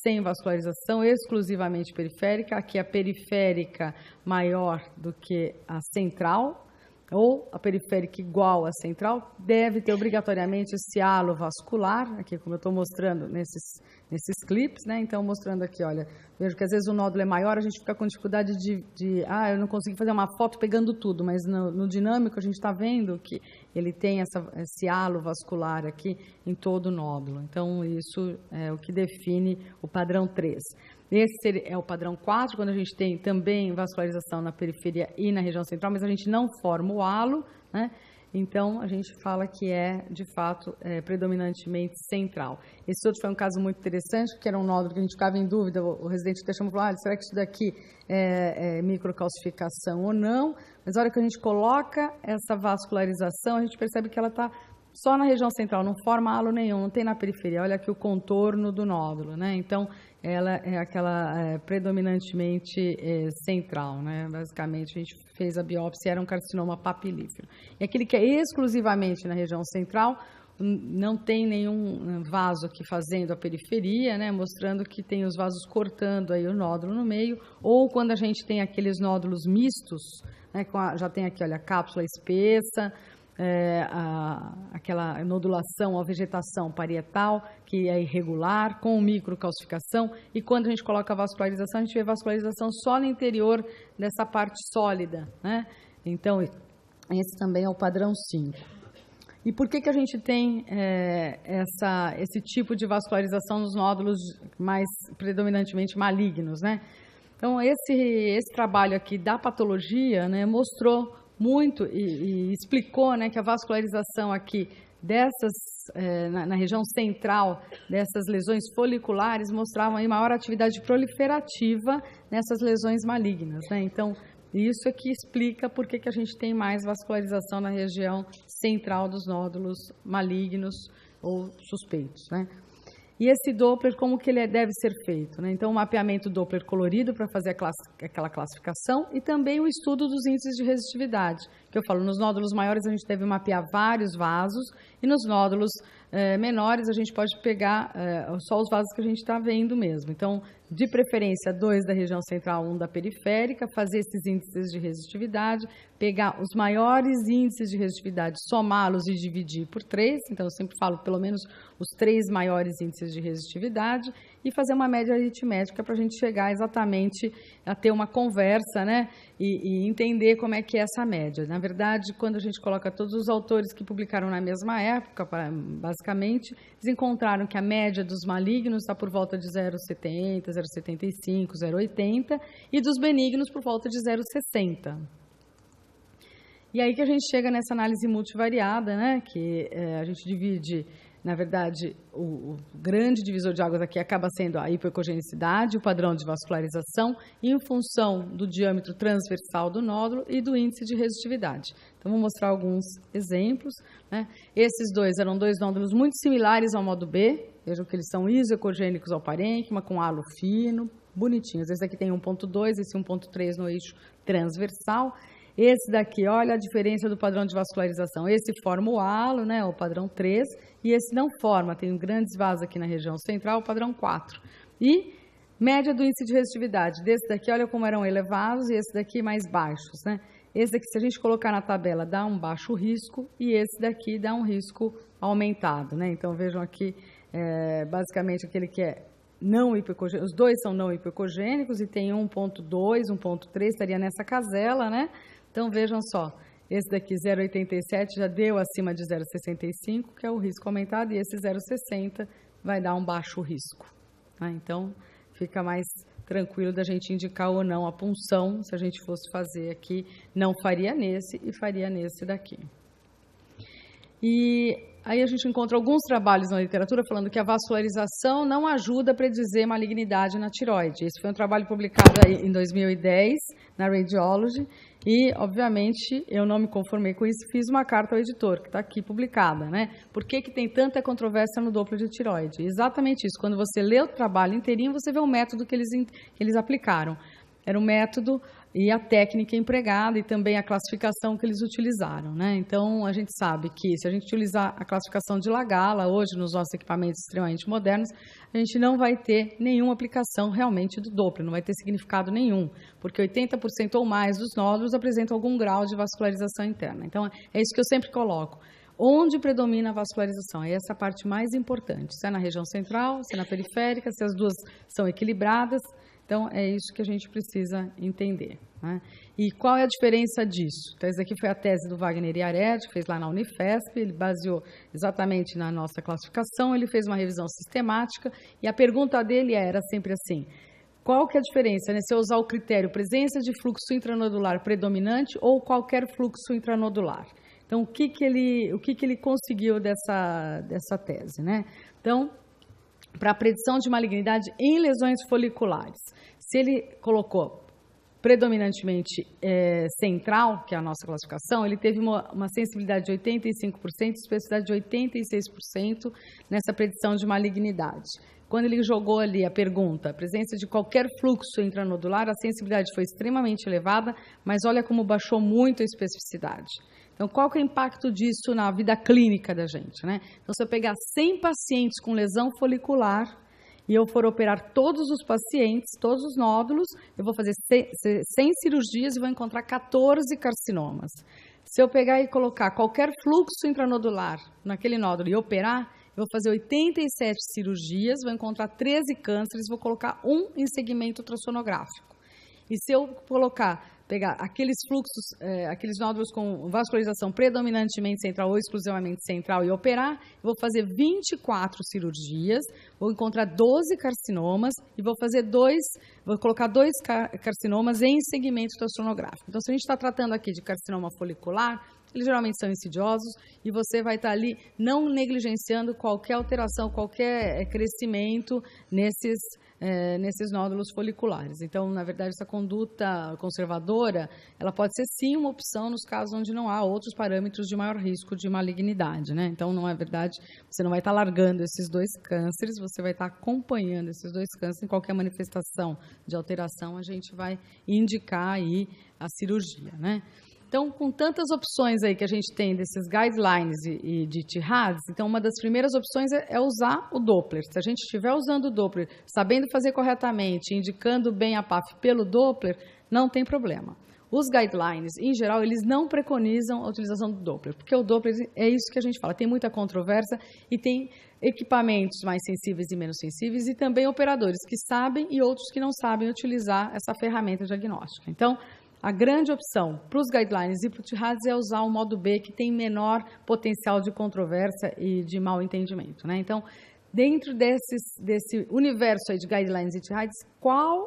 sem vascularização, exclusivamente periférica, aqui a periférica maior do que a central, ou a periférica igual à central, deve ter obrigatoriamente esse halo vascular, aqui como eu estou mostrando nesses clipes, né? Então, mostrando aqui, olha, vejo que às vezes o nódulo é maior, a gente fica com dificuldade eu não consegui fazer uma foto pegando tudo, mas no dinâmico a gente está vendo que ele tem esse halo vascular aqui em todo o nódulo. Então, isso é o que define o padrão 3. Esse é o padrão 4, quando a gente tem também vascularização na periferia e na região central, mas a gente não forma o halo, né? Então, a gente fala que de fato, predominantemente central. Esse outro foi um caso muito interessante, que era um nódulo que a gente ficava em dúvida, o residente até chamou e falou, será que isso daqui é microcalcificação ou não? Mas a hora que a gente coloca essa vascularização, a gente percebe que ela está só na região central, não forma halo nenhum, não tem na periferia. Olha aqui o contorno do nódulo, né? Então, ela é aquela predominantemente central, né? Basicamente, a gente fez a biópsia, era um carcinoma papilífero. E aquele que é exclusivamente na região central, não tem nenhum vaso aqui fazendo a periferia, né? Mostrando que tem os vasos cortando aí o nódulo no meio, ou quando a gente tem aqueles nódulos mistos, né? Já tem aqui, olha, a cápsula espessa, aquela nodulação, a vegetação parietal, que é irregular, com microcalcificação, e quando a gente coloca a vascularização, a gente vê vascularização só no interior dessa parte sólida, né? Então, esse também é o padrão 5. E por que a gente tem esse tipo de vascularização nos nódulos mais predominantemente malignos, né? Então, esse trabalho aqui da patologia, né, mostrou muito e explicou, né, que a vascularização aqui na região central dessas lesões foliculares mostravam aí maior atividade proliferativa nessas lesões malignas, né? Então, isso é que explica por que a gente tem mais vascularização na região central dos nódulos malignos ou suspeitos, né? E esse Doppler, como que ele deve ser feito, né? Então, o mapeamento Doppler colorido para fazer aquela classificação e também o estudo dos índices de resistividade, que eu falo, nos nódulos maiores a gente deve mapear vários vasos e nos nódulos menores a gente pode pegar só os vasos que a gente está vendo mesmo. Então, de preferência, 2 da região central, 1 da periférica, fazer esses índices de resistividade, pegar os maiores índices de resistividade, somá-los e dividir por 3, então eu sempre falo pelo menos os 3 maiores índices de resistividade e fazer uma média aritmética para a gente chegar exatamente a ter uma conversa, né, e entender como é que é essa média. Na verdade, quando a gente coloca todos os autores que publicaram na mesma época, basicamente, eles encontraram que a média dos malignos está por volta de 0,70, 0,75, 0,80 e dos benignos por volta de 0,60. E aí que a gente chega nessa análise multivariada, né, que a gente divide, na verdade, o grande divisor de águas aqui acaba sendo a hipoecogenicidade, o padrão de vascularização, em função do diâmetro transversal do nódulo e do índice de resistividade. Então, vou mostrar alguns exemplos, né? Esses dois eram 2 nódulos muito similares ao modo B, vejam que eles são isoecogênicos ao parênquima, com halo fino, bonitinhos. Esse aqui tem 1,2, esse 1,3 no eixo transversal. Esse daqui, olha a diferença do padrão de vascularização. Esse forma o halo, né, o padrão 3, e esse não forma. Tem grandes vasos aqui na região central, o padrão 4. E média do índice de resistividade. Desse daqui, olha como eram elevados, e esse daqui mais baixos, né? Esse daqui, se a gente colocar na tabela, dá um baixo risco, e esse daqui dá um risco aumentado, né? Então, vejam aqui, basicamente, aquele que é não hipoecogênico, os dois são não hipoecogênicos, e tem 1,2, 1,3, estaria nessa casela, né? Então, vejam só, esse daqui 0,87 já deu acima de 0,65, que é o risco aumentado, e esse 0,60 vai dar um baixo risco, né? Então, fica mais tranquilo da gente indicar ou não a punção, se a gente fosse fazer aqui, não faria nesse e faria nesse daqui. E aí a gente encontra alguns trabalhos na literatura falando que a vascularização não ajuda a predizer malignidade na tireoide. Esse foi um trabalho publicado aí em 2010 na Radiology e, obviamente, eu não me conformei com isso, fiz uma carta ao editor, que está aqui publicada, né? Por que tem tanta controvérsia no Doppler de tireoide? Exatamente isso. Quando você lê o trabalho inteirinho, você vê o método que eles aplicaram. Era um método e a técnica empregada e também a classificação que eles utilizaram, né? Então, a gente sabe que se a gente utilizar a classificação de Lagalla, hoje nos nossos equipamentos extremamente modernos, a gente não vai ter nenhuma aplicação realmente do Doppler, não vai ter significado nenhum, porque 80% ou mais dos nódulos apresentam algum grau de vascularização interna. Então, é isso que eu sempre coloco. Onde predomina a vascularização? É essa a parte mais importante, se é na região central, se é na periférica, se as duas são equilibradas. Então, é isso que a gente precisa entender, né? E qual é a diferença disso? Então, essa aqui foi a tese do Wagner Yared, que fez lá na Unifesp, ele baseou exatamente na nossa classificação, ele fez uma revisão sistemática, e a pergunta dele era sempre assim: qual que é a diferença, né, se eu usar o critério presença de fluxo intranodular predominante ou qualquer fluxo intranodular? Então, o que ele conseguiu dessa tese, né? Então, para a predição de malignidade em lesões foliculares, se ele colocou predominantemente central, que é a nossa classificação, ele teve uma sensibilidade de 85% e especificidade de 86% nessa predição de malignidade. Quando ele jogou ali a pergunta, presença de qualquer fluxo intranodular, a sensibilidade foi extremamente elevada, mas olha como baixou muito a especificidade. Então, qual que é o impacto disso na vida clínica da gente, né? Então, se eu pegar 100 pacientes com lesão folicular e eu for operar todos os pacientes, todos os nódulos, eu vou fazer 100 cirurgias e vou encontrar 14 carcinomas. Se eu pegar e colocar qualquer fluxo intranodular naquele nódulo e operar, eu vou fazer 87 cirurgias, vou encontrar 13 cânceres, vou colocar um em segmento ultrassonográfico. E se eu pegar aqueles fluxos, aqueles nódulos com vascularização predominantemente central ou exclusivamente central e operar, eu vou fazer 24 cirurgias, vou encontrar 12 carcinomas e vou colocar 2 carcinomas em segmento ultrassonográfico. Então, se a gente está tratando aqui de carcinoma folicular, eles geralmente são insidiosos e você vai estar ali não negligenciando qualquer alteração, qualquer crescimento nesses nódulos foliculares. Então, na verdade, essa conduta conservadora, ela pode ser sim uma opção nos casos onde não há outros parâmetros de maior risco de malignidade, né? Então, não é verdade, você não vai estar largando esses 2 cânceres, você vai estar acompanhando esses 2 cânceres, em qualquer manifestação de alteração, a gente vai indicar aí a cirurgia, né? Então, com tantas opções aí que a gente tem desses guidelines e de TIRADS, então uma das primeiras opções é usar o Doppler. Se a gente estiver usando o Doppler, sabendo fazer corretamente, indicando bem a PAF pelo Doppler, não tem problema. Os guidelines, em geral, eles não preconizam a utilização do Doppler, porque o Doppler é isso que a gente fala, tem muita controvérsia e tem equipamentos mais sensíveis e menos sensíveis e também operadores que sabem e outros que não sabem utilizar essa ferramenta diagnóstica. Então, a grande opção para os guidelines e para o TIRADS é usar o modo B, que tem menor potencial de controvérsia e de mal entendimento, né? Então, dentro desse universo aí de guidelines e TIRADS, quais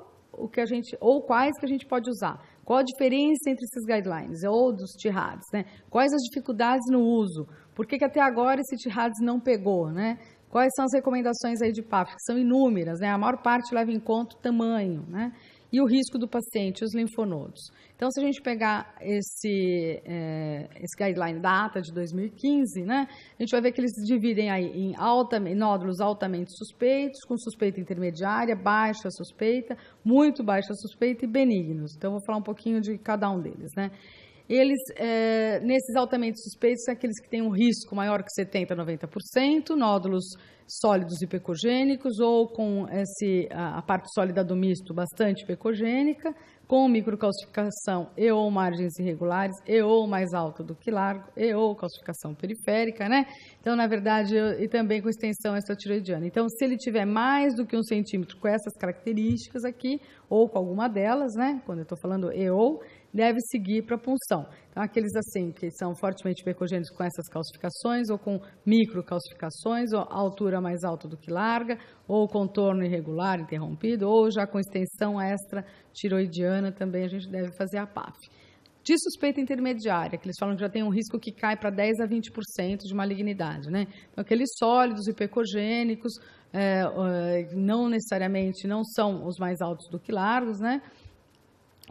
que a gente pode usar? Qual a diferença entre esses guidelines ou dos TIRADS, né? Quais as dificuldades no uso? Por que até agora esse TIRADS não pegou, né? Quais são as recomendações aí de PAF? Que são inúmeras, né? A maior parte leva em conta o tamanho, né? E o risco do paciente, os linfonodos. Então, se a gente pegar esse guideline da ATA de 2015, né, a gente vai ver que eles dividem aí em nódulos altamente suspeitos, com suspeita intermediária, baixa suspeita, muito baixa suspeita e benignos. Então, eu vou falar um pouquinho de cada um deles, né. Eles, nesses altamente suspeitos, são aqueles que têm um risco maior que 70% a 90%, nódulos sólidos e pecogênicos, ou com a parte sólida do misto bastante pecogênica, com microcalcificação e ou margens irregulares, e ou mais alta do que largo, e ou calcificação periférica, né? Então, na verdade, e também com extensão extratiroidiana. Então, se ele tiver mais do que 1 centímetro com essas características aqui, ou com alguma delas, né? Quando eu estou falando e ou, deve seguir para a punção. Então, aqueles assim que são fortemente pecogênicos com essas calcificações, ou com microcalcificações, ou altura mais alta do que larga, ou contorno irregular, interrompido, ou já com extensão extra-tiroidiana, também a gente deve fazer a PAF. De suspeita intermediária, que eles falam que já tem um risco que cai para 10% a 20% de malignidade, né? Então, aqueles sólidos e pecogênicos, não necessariamente não são os mais altos do que largos, né?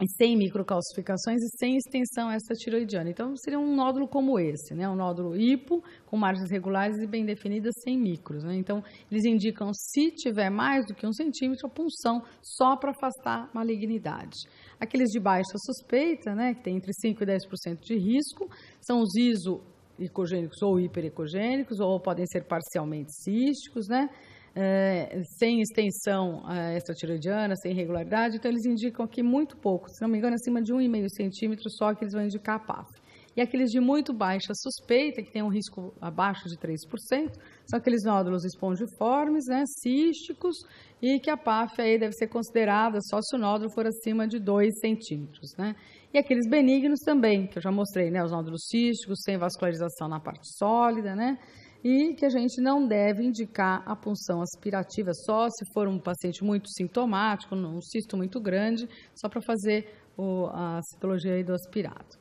sem microcalcificações e sem extensão extratiroidiana. Então, seria um nódulo como esse, né? Um nódulo hipo, com margens regulares e bem definidas, sem micros, né? Então, eles indicam, se tiver mais do que 1 centímetro, a punção só para afastar malignidade. Aqueles de baixa suspeita, né, que tem entre 5% e 10% de risco, são os iso-ecogênicos ou hiperecogênicos, ou podem ser parcialmente císticos, né? Sem extensão extratiroidiana, sem irregularidade, então eles indicam aqui muito pouco, se não me engano, acima de 1,5 centímetro só que eles vão indicar a PAF. E aqueles de muito baixa suspeita, que tem um risco abaixo de 3%, são aqueles nódulos espongiformes, né, císticos, e que a PAF aí deve ser considerada só se o nódulo for acima de 2 centímetros, né. E aqueles benignos também, que eu já mostrei, né, os nódulos císticos, sem vascularização na parte sólida, né, e que a gente não deve indicar a punção aspirativa só se for um paciente muito sintomático, um cisto muito grande, só para fazer a citologia aí do aspirado.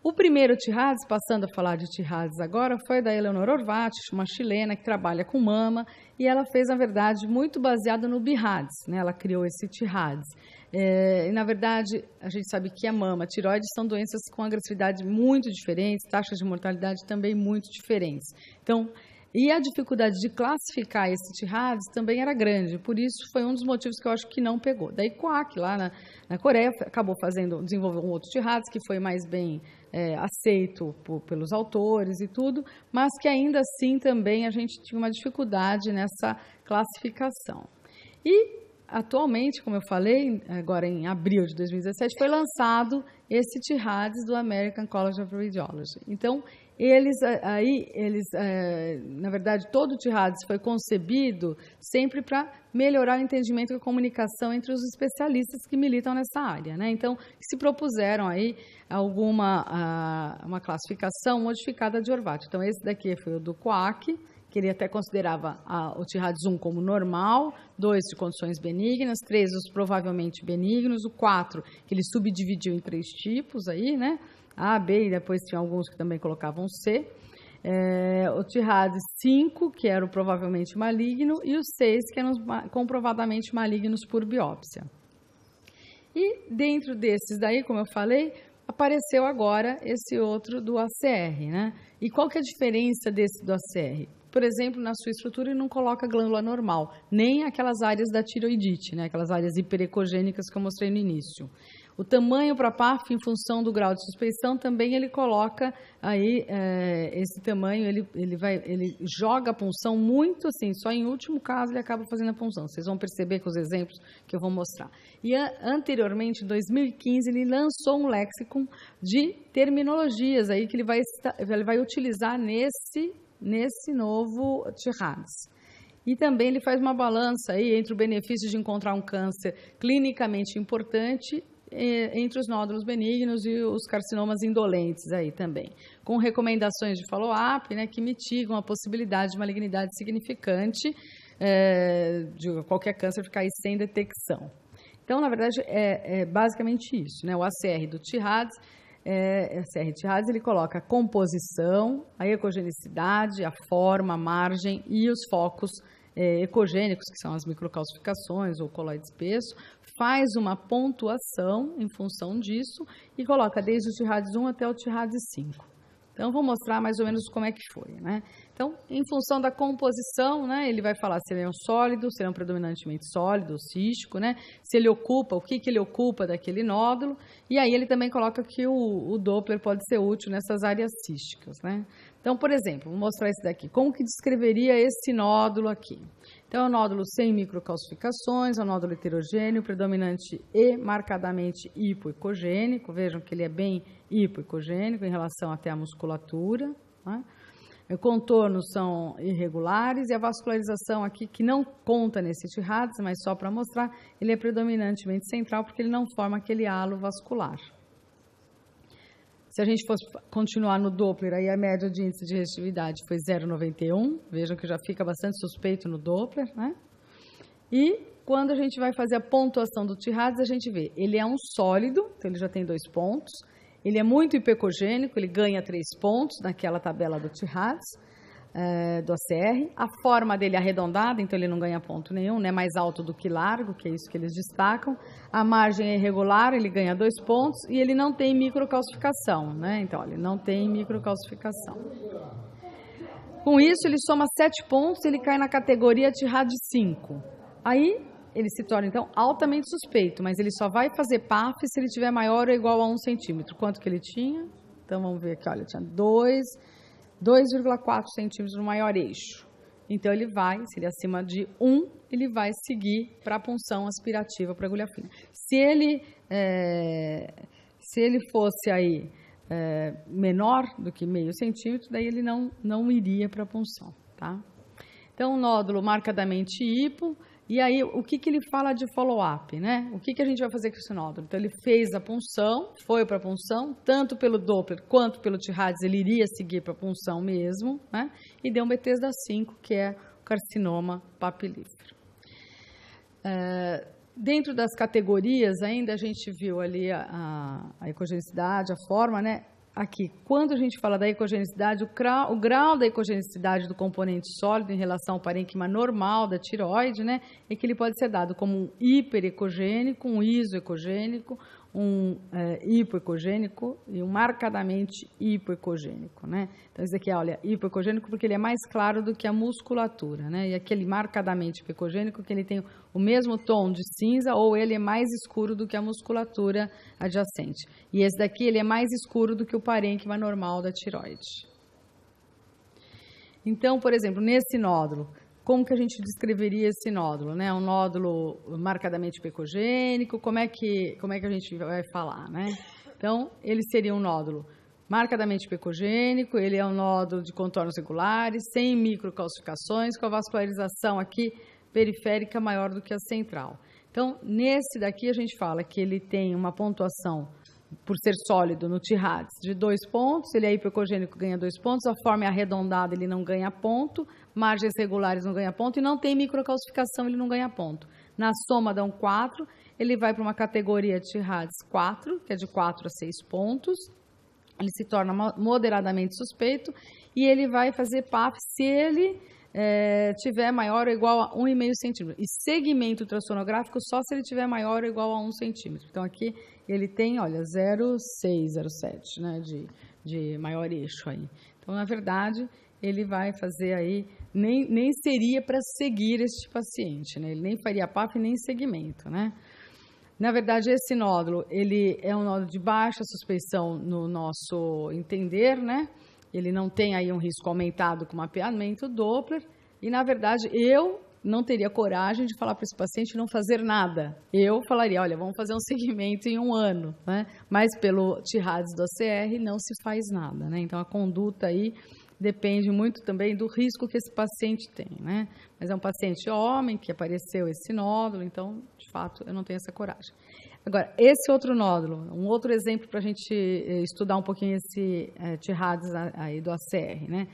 O primeiro TIRADS, passando a falar de TIRADS agora, foi da Eleonora Orvati, uma chilena que trabalha com mama, e ela fez, na verdade, muito baseado no BIRADS, né? Ela criou esse TIRADS. E, na verdade, a gente sabe que a mama, a tireoide são doenças com agressividade muito diferentes, taxas de mortalidade também muito diferentes. Então, e a dificuldade de classificar esse TIRADS também era grande, por isso foi um dos motivos que eu acho que não pegou. Daí, Kwak, lá na Coreia, acabou desenvolveu um outro TIRADS que foi mais bem aceito pelos autores e tudo, mas que ainda assim também a gente tinha uma dificuldade nessa classificação. E atualmente, como eu falei, agora em abril de 2017, foi lançado esse TIRADS do American College of Radiology. Então, na verdade, todo o TIRADS foi concebido sempre para melhorar o entendimento e a comunicação entre os especialistas que militam nessa área, né? Então, se propuseram aí uma classificação modificada de Orvati. Então, esse daqui foi o do Kwak, que ele até considerava o TIRADS 1 como normal, 2 de condições benignas, 3 os provavelmente benignos, o 4 que ele subdividiu em 3 tipos aí, né? A, B, e depois tinha alguns que também colocavam C. O TIRADS 5, que era o provavelmente maligno, e o 6, que eram os comprovadamente malignos por biópsia. E dentro desses daí, como eu falei, apareceu agora esse outro do ACR, né? E qual que é a diferença desse do ACR? Por exemplo, na sua estrutura ele não coloca glândula normal, nem aquelas áreas da tiroidite, né? Aquelas áreas hiperecogênicas que eu mostrei no início. O tamanho para a PAF, em função do grau de suspeição, também ele coloca aí esse tamanho, ele joga a punção muito assim, só em último caso ele acaba fazendo a punção. Vocês vão perceber com os exemplos que eu vou mostrar. E anteriormente, em 2015, ele lançou um léxico de terminologias aí que ele vai utilizar nesse novo TIRADS. E também ele faz uma balança aí entre o benefício de encontrar um câncer clinicamente importante entre os nódulos benignos e os carcinomas indolentes aí também, com recomendações de follow-up, né, que mitigam a possibilidade de malignidade significante de qualquer câncer ficar aí sem detecção. Então, na verdade, é basicamente isso, né? O ACR do TIRADS, ACR-TIRADS, ele coloca a composição, a ecogenicidade, a forma, a margem e os focos ecogênicos, que são as microcalcificações ou coloide espesso, faz uma pontuação em função disso e coloca desde o TIRADS 1 até o TIRADS 5. Então, vou mostrar mais ou menos como é que foi, né? Então, em função da composição, né, ele vai falar se ele é um sólido, se ele é um predominantemente sólido, cístico, né? Se ele ocupa, o que ele ocupa daquele nódulo, e aí ele também coloca que o Doppler pode ser útil nessas áreas císticas, né? Então, por exemplo, vou mostrar esse daqui. Como que descreveria esse nódulo aqui? Então, é um nódulo sem microcalcificações, é um nódulo heterogêneo, predominante e marcadamente hipoecogênico. Vejam que ele é bem hipoecogênico em relação até à musculatura, né? Os contornos são irregulares e a vascularização aqui, que não conta nesse TIRADS, mas só para mostrar, ele é predominantemente central porque ele não forma aquele halo vascular. Se a gente fosse continuar no Doppler, aí a média de índice de reatividade foi 0,91. Vejam que já fica bastante suspeito no Doppler, né? E quando a gente vai fazer a pontuação do TIRADS, a gente vê, ele é um sólido, então ele já tem 2 pontos. Ele é muito hipoecogênico, ele ganha 3 pontos naquela tabela do TIRADS. do ACR, a forma dele é arredondada, então ele não ganha ponto nenhum, né? Mais alto do que largo, que é isso que eles destacam. A margem é irregular, ele ganha 2 pontos, e ele não tem microcalcificação, né? Então, ele não tem microcalcificação. Com isso, ele soma 7 pontos, ele cai na categoria TIRAD 5. Aí, ele se torna, então, altamente suspeito, mas ele só vai fazer PAF se ele tiver maior ou igual a 1 centímetro. Quanto que ele tinha? Então, vamos ver aqui, olha, tinha 2,4 centímetros no maior eixo. Então, ele vai, se ele é acima de 1, ele vai seguir para a punção aspirativa para agulha fina. Se ele fosse aí menor do que meio centímetro, daí ele não iria para a punção, tá? Então, um nódulo marcadamente hipo. E aí, o que ele fala de follow-up, né? O que a gente vai fazer com esse nódulo? Então, ele fez a punção, foi para a punção, tanto pelo Doppler quanto pelo TIRADS, ele iria seguir para a punção mesmo, né? E deu um Bethesda 5, que é o carcinoma papilífero. Dentro das categorias, ainda a gente viu ali a ecogenicidade, a forma, né? Aqui, quando a gente fala da ecogenicidade, o grau da ecogenicidade do componente sólido em relação ao parênquima normal da tireoide, né, é que ele pode ser dado como um hiperecogênico, um isoecogênico, um hipoecogênico e um marcadamente hipoecogênico, né? Então, esse aqui, olha, hipoecogênico porque ele é mais claro do que a musculatura, né? E aquele marcadamente hipoecogênico que ele tem o mesmo tom de cinza ou ele é mais escuro do que a musculatura adjacente. E esse daqui, ele é mais escuro do que o parênquima normal da tireoide. Então, por exemplo, nesse nódulo, como que a gente descreveria esse nódulo, né? Um nódulo marcadamente pecogênico, como é que a gente vai falar, né? Então, ele seria um nódulo marcadamente pecogênico, ele é um nódulo de contornos regulares, sem microcalcificações, com a vascularização aqui periférica maior do que a central. Então, nesse daqui a gente fala que ele tem uma pontuação por ser sólido no TIRADS de 2 pontos, ele é hipoecogênico, ganha 2 pontos, a forma é arredondada, ele não ganha ponto, margens regulares não ganha ponto, e não tem microcalcificação, ele não ganha ponto. Na soma dão 4, ele vai para uma categoria de TIRADS 4, que é de 4 a 6 pontos, ele se torna moderadamente suspeito, e ele vai fazer PAF se ele tiver maior ou igual a 1,5 centímetro. E segmento ultrassonográfico só se ele tiver maior ou igual a 1 centímetro. Então, aqui ele tem, olha, 0,6, 0,7, né, de maior eixo aí. Então, na verdade, ele vai fazer aí, nem seria para seguir este paciente, né? Ele nem faria PAF nem segmento, né? Na verdade, esse nódulo, ele é um nódulo de baixa suspeição no nosso entender, né? Ele não tem aí um risco aumentado com mapeamento Doppler, e, na verdade, eu não teria coragem de falar para esse paciente não fazer nada. Eu falaria, olha, vamos fazer um segmento em 1 ano, né? Mas pelo TIRADS do ACR não se faz nada, né? Então, a conduta aí depende muito também do risco que esse paciente tem, né? Mas é um paciente homem que apareceu esse nódulo, então, de fato, eu não tenho essa coragem. Agora, esse outro nódulo, um outro exemplo para a gente estudar um pouquinho esse TIRADS aí do ACR, né?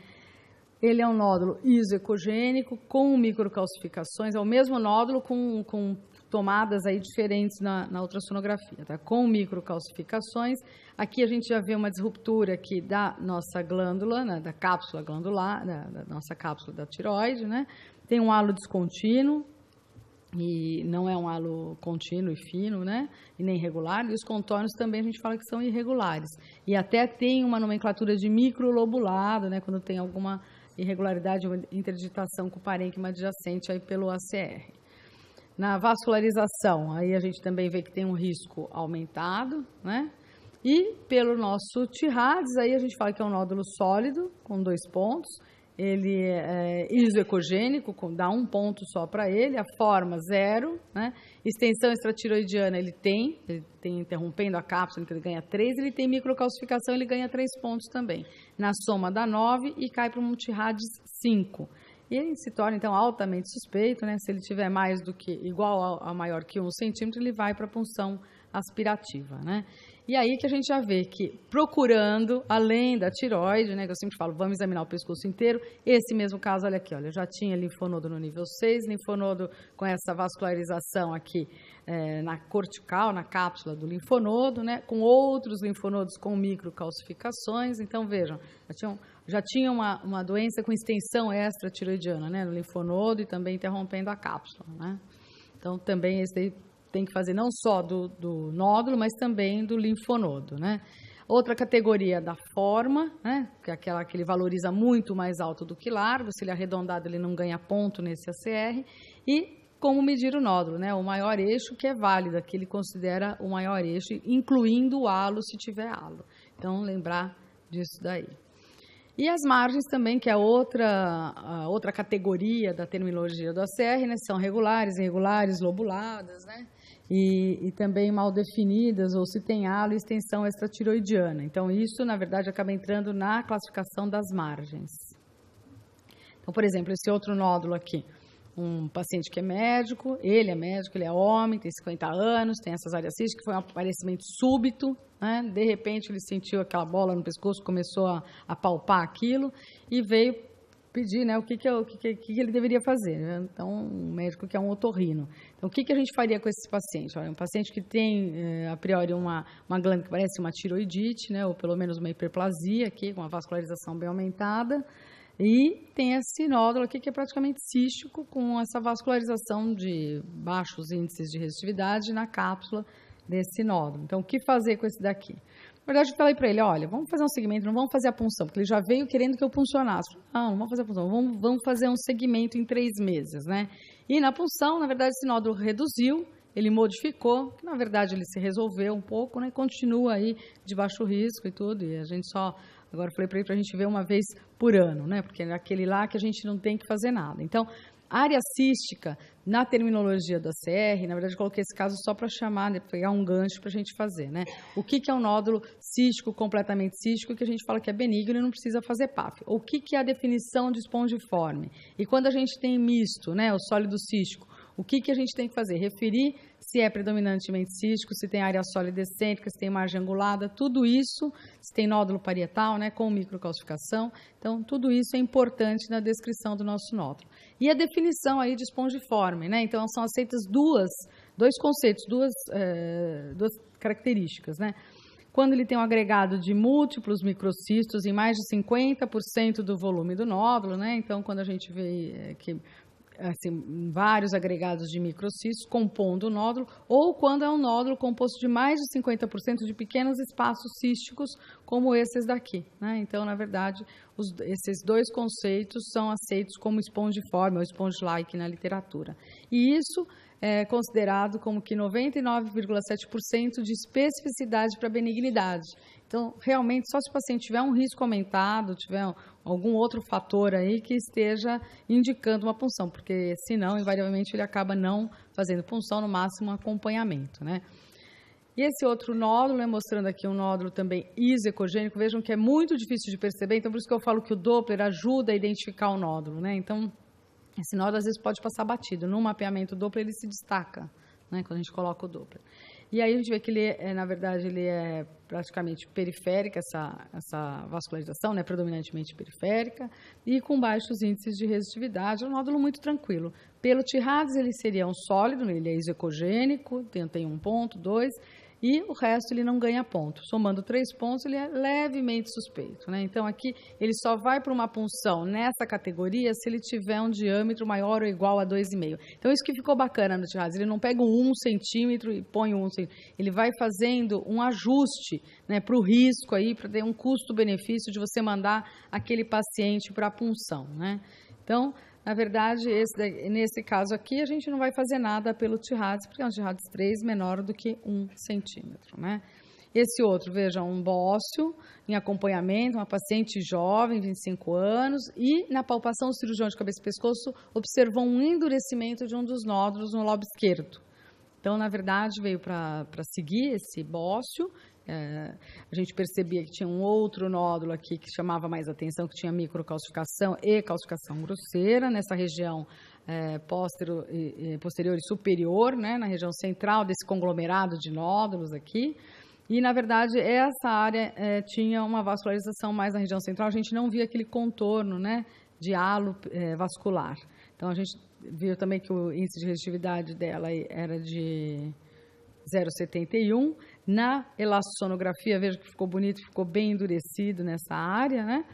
Ele é um nódulo isoecogênico com microcalcificações, é o mesmo nódulo com tomadas aí diferentes na ultrassonografia, tá? Com microcalcificações. Aqui a gente já vê uma disruptura aqui da nossa glândula, né, da cápsula glandular, da nossa cápsula da tireoide, né? Tem um halo descontínuo, e não é um halo contínuo e fino, né? E nem regular, e os contornos também a gente fala que são irregulares. E até tem uma nomenclatura de microlobulado, né? Quando tem alguma irregularidade ou interdigitação com o parênquima adjacente aí pelo ACR. Na vascularização, aí a gente também vê que tem um risco aumentado, né? E pelo nosso TIRADS, aí a gente fala que é um nódulo sólido, com 2 pontos, ele é isoecogênico, dá 1 ponto só para ele, a forma 0, né? Extensão extratiroidiana ele tem interrompendo a cápsula, que ele ganha 3, ele tem microcalcificação, ele ganha 3 pontos também. Na soma dá 9 e cai para um TIRADS 5. E ele se torna, então, altamente suspeito, né? Se ele tiver mais do que, igual a maior que 1 centímetro, ele vai para a punção aspirativa, né? E aí que a gente já vê que, procurando, além da tireoide, né, que eu sempre falo, vamos examinar o pescoço inteiro, esse mesmo caso, olha aqui, olha, já tinha linfonodo no nível 6, linfonodo com essa vascularização aqui na cortical, na cápsula do linfonodo, né, com outros linfonodos com microcalcificações. Então, vejam, já tinham já tinha uma doença com extensão extratiroidiana, né, no linfonodo e também interrompendo a cápsula, né. Então, também esse daí tem que fazer não só do nódulo, mas também do linfonodo, né. Outra categoria da forma, né, que é aquela que ele valoriza muito mais alto do que largo, se ele é arredondado ele não ganha ponto nesse ACR, e como medir o nódulo, né, o maior eixo que é válido, que ele considera o maior eixo, incluindo o halo, se tiver halo. Então, lembrar disso daí. E as margens também, que é outra categoria da terminologia do ACR, né, são regulares, irregulares, lobuladas, né, e também mal definidas, ou se tem halo e extensão extratiroidiana. Então, isso, na verdade, acaba entrando na classificação das margens. Então, por exemplo, esse outro nódulo aqui, um paciente que é médico, ele é homem, tem 50 anos, tem essas áreas císticas, foi um aparecimento súbito, né? De repente ele sentiu aquela bola no pescoço, começou a palpar aquilo e veio pedir, né, o que ele deveria fazer, né? Então, um médico que é um otorrino. Então, o que a gente faria com esse paciente? Olha, um paciente que tem, a priori, uma glândula que parece uma tiroidite, né, ou pelo menos uma hiperplasia aqui, com uma vascularização bem aumentada, e tem esse nódulo aqui que é praticamente cístico, com essa vascularização de baixos índices de resistividade na cápsula desse nódulo. Então, o que fazer com esse daqui? Na verdade, eu falei para ele, olha, vamos fazer um segmento, não vamos fazer a punção, porque ele já veio querendo que eu puncionasse. Não vamos fazer a punção, vamos fazer um segmento em 3 meses, né? E na punção, na verdade, esse nódulo reduziu, ele modificou, que na verdade ele se resolveu um pouco, né? Continua aí de baixo risco e tudo, e a gente só... Agora, eu falei para ele para a gente ver uma vez por ano, né? Porque é aquele lá que a gente não tem que fazer nada. Então, área cística, na terminologia da CR, na verdade, eu coloquei esse caso só para chamar, né, pegar um gancho para a gente fazer, né? O que é um nódulo cístico, completamente cístico, que a gente fala que é benigno e não precisa fazer PAF? O que é a definição de espongiforme? E quando a gente tem misto, né, o sólido cístico, o que a gente tem que fazer? Referir se é predominantemente cístico, se tem área sólida excêntrica, se tem margem angulada, tudo isso, se tem nódulo parietal, né, com microcalcificação. Então, tudo isso é importante na descrição do nosso nódulo. E a definição aí de espongiforme, né? Então, são aceitas dois conceitos, duas características, né? Quando ele tem um agregado de múltiplos microcistos em mais de 50% do volume do nódulo, né? Então, quando a gente vê que assim, vários agregados de microcistos compondo o nódulo, ou quando é um nódulo composto de mais de 50% de pequenos espaços císticos, como esses daqui, né? Então, na verdade, esses dois conceitos são aceitos como espongiforme ou sponge-like na literatura. E isso é considerado como que 99,7% de especificidade para benignidade. Então, realmente, só se o paciente tiver um risco aumentado, tiver algum outro fator aí que esteja indicando uma punção, porque, senão, invariavelmente, ele acaba não fazendo punção, no máximo, um acompanhamento, né? E esse outro nódulo, né, mostrando aqui um nódulo também isecogênico, vejam que é muito difícil de perceber, então, por isso que eu falo que o Doppler ajuda a identificar o nódulo, né? Então, esse nódulo, às vezes, pode passar batido. No mapeamento Doppler, ele se destaca, né, quando a gente coloca o Doppler. E aí a gente vê que ele, na verdade, ele é praticamente periférica, essa vascularização, né, predominantemente periférica, e com baixos índices de resistitividade, é um nódulo muito tranquilo. Pelo Tirades, ele seria um sólido, ele é isocogênico, tem 1 ponto, 2, e o resto ele não ganha ponto. Somando 3 pontos, ele é levemente suspeito, né? Então, aqui, ele só vai para uma punção nessa categoria se ele tiver um diâmetro maior ou igual a 2,5. Então, isso que ficou bacana no Tirades, ele não pega um 1 centímetro e põe 1 centímetro. Ele vai fazendo um ajuste, né, para o risco aí, para ter um custo-benefício de você mandar aquele paciente para a punção, né? Então, na verdade, nesse caso aqui, a gente não vai fazer nada pelo Tirades, porque é um Tirades 3 menor do que 1 centímetro, né? Esse outro, veja, um bócio em acompanhamento, uma paciente jovem, 25 anos, e na palpação do cirurgião de cabeça e pescoço, observou um endurecimento de um dos nódulos no lobo esquerdo. Então, na verdade, veio para seguir esse bócio. A gente percebia que tinha um outro nódulo aqui que chamava mais atenção, que tinha microcalcificação e calcificação grosseira nessa região posterior e superior, né, na região central desse conglomerado de nódulos aqui. E, na verdade, essa área tinha uma vascularização mais na região central, a gente não via aquele contorno, né, de halo vascular. Então, a gente viu também que o índice de resistitividade dela era de 0,71. Na elastossonografia, veja que ficou bonito, ficou bem endurecido nessa área, né?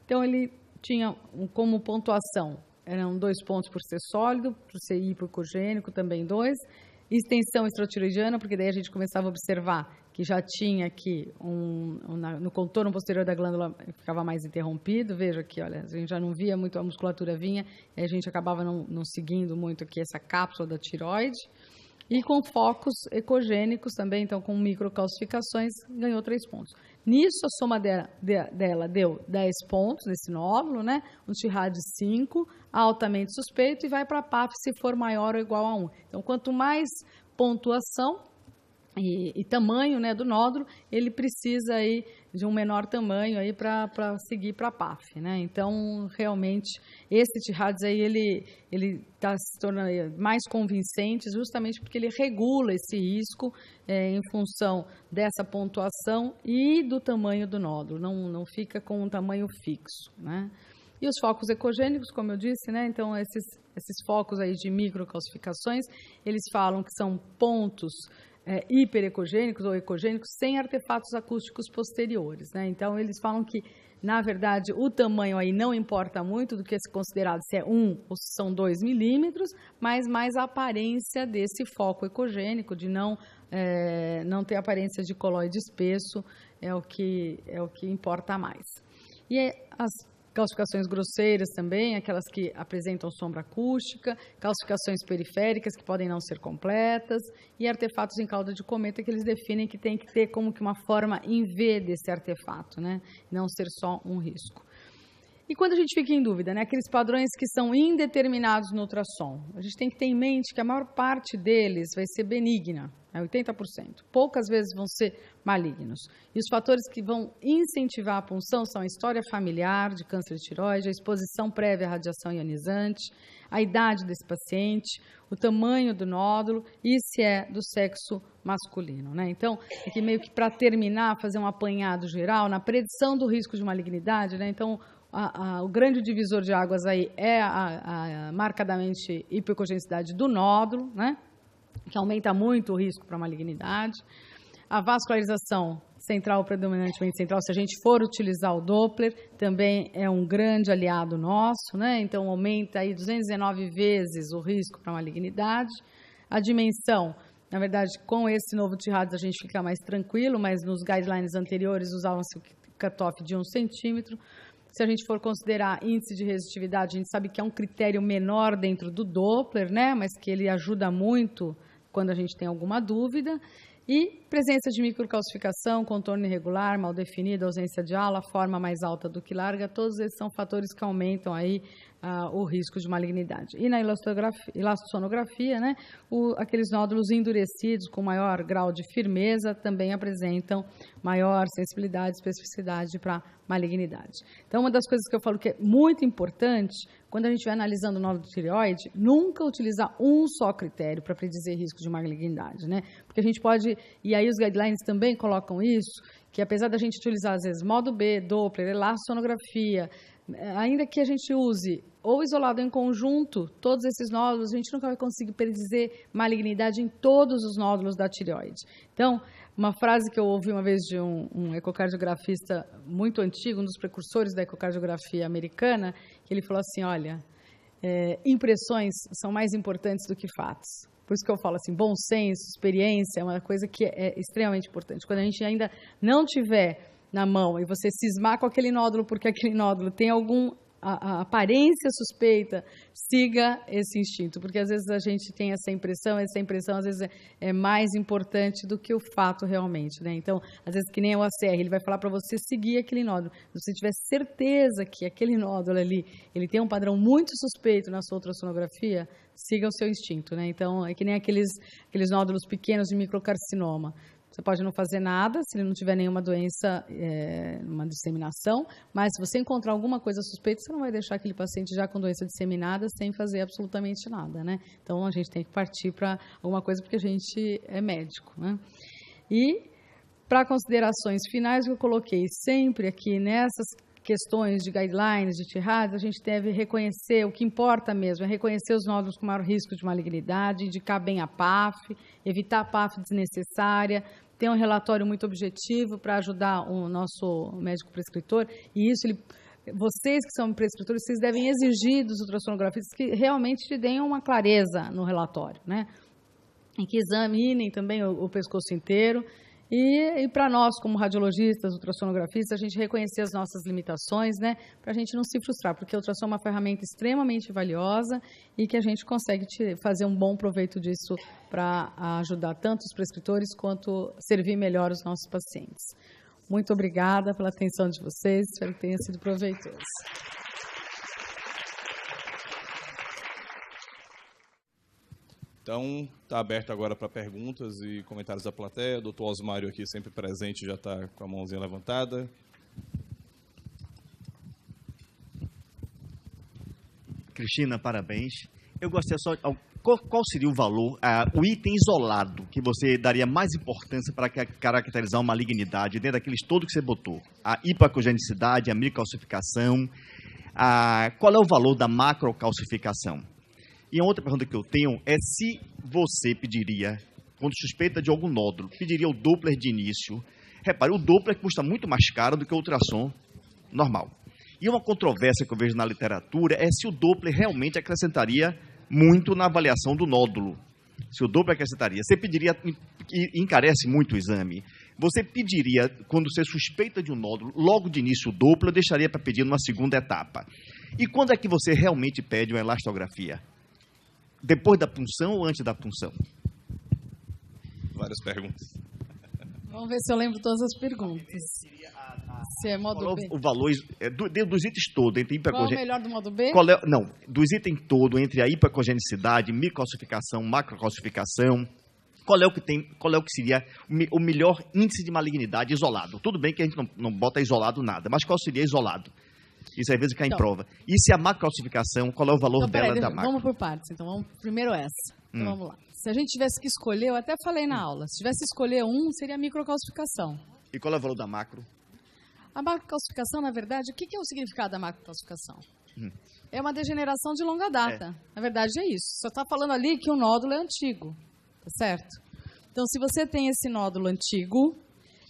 Então, ele tinha como pontuação, eram 2 pontos por ser sólido, por ser hipoecogênico, também 2. Extensão extratiroidiana, porque daí a gente começava a observar que já tinha aqui no contorno posterior da glândula, ficava mais interrompido. Veja aqui, olha, a gente já não via muito, a musculatura vinha, e a gente acabava não seguindo muito aqui essa cápsula da tireoide. E com focos ecogênicos também, então com microcalcificações, ganhou 3 pontos. Nisso, a soma dela deu 10 pontos nesse nódulo, né? Um TIRAD 5, altamente suspeito, e vai para a PAF se for maior ou igual a 1. Então, quanto mais pontuação e tamanho, né, do nódulo, ele precisa aí de um menor tamanho aí para seguir para a PAF, né? Então, realmente, esse TIRADS aí, ele está se tornando mais convincente justamente porque ele regula esse risco em função dessa pontuação e do tamanho do nódulo, não fica com um tamanho fixo, né? E os focos ecogênicos, como eu disse, né? Então, esses focos aí de microcalcificações, eles falam que são pontos hiperecogênicos ou ecogênicos sem artefatos acústicos posteriores, né? Então, eles falam que, na verdade, o tamanho aí não importa muito do que é considerado, se é 1 ou se são 2 milímetros, mas mais a aparência desse foco ecogênico, de não ter aparência de coloide espesso, é o que importa mais. E as calcificações grosseiras também, aquelas que apresentam sombra acústica, calcificações periféricas que podem não ser completas, e artefatos em cauda de cometa que eles definem que tem que ter como que uma forma em V desse artefato, né? Não ser só um risco. E quando a gente fica em dúvida, né, aqueles padrões que são indeterminados no ultrassom, a gente tem que ter em mente que a maior parte deles vai ser benigna, 80%. Poucas vezes vão ser malignos. E os fatores que vão incentivar a punção são a história familiar de câncer de tireoide, a exposição prévia à radiação ionizante, a idade desse paciente, o tamanho do nódulo e se é do sexo masculino, né? Então, aqui meio que para terminar, fazer um apanhado geral na predição do risco de malignidade, né? Então, o grande divisor de águas aí é a marcadamente hipoecogenicidade do nódulo, né? Que aumenta muito o risco para malignidade. A vascularização central, predominantemente central, se a gente for utilizar o Doppler, também é um grande aliado nosso, né? Então, aumenta aí 219 vezes o risco para malignidade. A dimensão, na verdade, com esse novo TIRADS a gente fica mais tranquilo, mas nos guidelines anteriores usavam-se o cutoff de 1 centímetro. Se a gente for considerar índice de resistitividade, a gente sabe que é um critério menor dentro do Doppler, né? Mas que ele ajuda muito quando a gente tem alguma dúvida. E presença de microcalcificação, contorno irregular, mal definido, ausência de ala, forma mais alta do que larga, todos esses são fatores que aumentam aí o risco de malignidade. E na elastossonografia, né, aqueles nódulos endurecidos com maior grau de firmeza também apresentam maior sensibilidade e especificidade para malignidade. Então, uma das coisas que eu falo que é muito importante, quando a gente vai analisando o nódulo de tireoide, nunca utilizar um só critério para predizer risco de malignidade, né? Porque a gente pode, e aí os guidelines também colocam isso, que apesar da gente utilizar, às vezes, modo B, Doppler, elastossonografia, ainda que a gente use ou isolado em conjunto todos esses nódulos, a gente nunca vai conseguir predizer malignidade em todos os nódulos da tireoide. Então, uma frase que eu ouvi uma vez de um ecocardiografista muito antigo, um dos precursores da ecocardiografia americana, que ele falou assim, olha, impressões são mais importantes do que fatos. Por isso que eu falo assim, bom senso, experiência, é uma coisa que é extremamente importante. Quando a gente ainda não tiver na mão e você cismar com aquele nódulo porque aquele nódulo tem a aparência suspeita, siga esse instinto, porque às vezes a gente tem essa impressão às vezes é mais importante do que o fato realmente, né? Então, às vezes que nem o ACR, ele vai falar para você seguir aquele nódulo. Se você tiver certeza que aquele nódulo ali, ele tem um padrão muito suspeito na sua ultrassonografia, siga o seu instinto, né? Então, é que nem aqueles nódulos pequenos de microcarcinoma. Você pode não fazer nada se ele não tiver nenhuma doença, uma disseminação, mas se você encontrar alguma coisa suspeita, você não vai deixar aquele paciente já com doença disseminada sem fazer absolutamente nada, né? Então, a gente tem que partir para alguma coisa porque a gente é médico, né? E, para considerações finais, eu coloquei sempre aqui nessas questões de guidelines, de TIRADS, a gente deve reconhecer, o que importa mesmo, é reconhecer os nódulos com maior risco de malignidade, indicar bem a PAF, evitar a PAF desnecessária, ter um relatório muito objetivo para ajudar o nosso médico prescritor, e isso ele vocês que são prescritores, vocês devem exigir dos ultrassonografistas que realmente te deem uma clareza no relatório, né? Em que examinem também o pescoço inteiro. E para nós, como radiologistas, ultrassonografistas, a gente reconhecer as nossas limitações, né, para a gente não se frustrar, porque a ultrassom é uma ferramenta extremamente valiosa e que a gente consegue fazer um bom proveito disso para ajudar tanto os prescritores quanto servir melhor os nossos pacientes. Muito obrigada pela atenção de vocês, espero que tenha sido proveitoso. Então, está aberto agora para perguntas e comentários da plateia. O doutor Osmário aqui, sempre presente, já está com a mãozinha levantada. Cristina, parabéns. Eu gostaria só... Qual seria o valor, o item isolado que você daria mais importância para caracterizar uma malignidade, dentro daqueles todos que você botou? A hipocalcifikação, a microcalcificação, qual é o valor da macrocalcificação? E a outra pergunta que eu tenho é se você pediria, quando suspeita de algum nódulo, pediria o Doppler de início. Repare, o Doppler custa muito mais caro do que o ultrassom normal. E uma controvérsia que eu vejo na literatura é se o Doppler realmente acrescentaria muito na avaliação do nódulo. Se o Doppler acrescentaria, você pediria, e encarece muito o exame, você pediria, quando você suspeita de um nódulo, logo de início o Doppler, deixaria para pedir numa segunda etapa. E quando é que você realmente pede uma elastografia? Depois da punção ou antes da punção? Várias perguntas. Vamos ver se eu lembro todas as perguntas. Se é modo B. O valor dos itens todos, entre Qual é o melhor do modo B? Não, dos itens todos, entre a hipocalcifikação, microcalcificação, macrocalcificação, qual é o que seria o melhor índice de malignidade isolado? Tudo bem que a gente não bota isolado nada, mas qual seria isolado? Isso às vezes cai em prova. E se a macrocalcificação, qual é o valor dela da macro? Vamos por partes, então. Primeiro essa. Então vamos lá. Se a gente tivesse que escolher, eu até falei na aula, se tivesse que escolher um, seria a microcalcificação. E qual é o valor da macro? A macrocalcificação, na verdade, o que é o significado da macrocalcificação? É uma degeneração de longa data. Na verdade, é isso. Você está falando ali que o nódulo é antigo, tá certo? Então, se você tem esse nódulo antigo,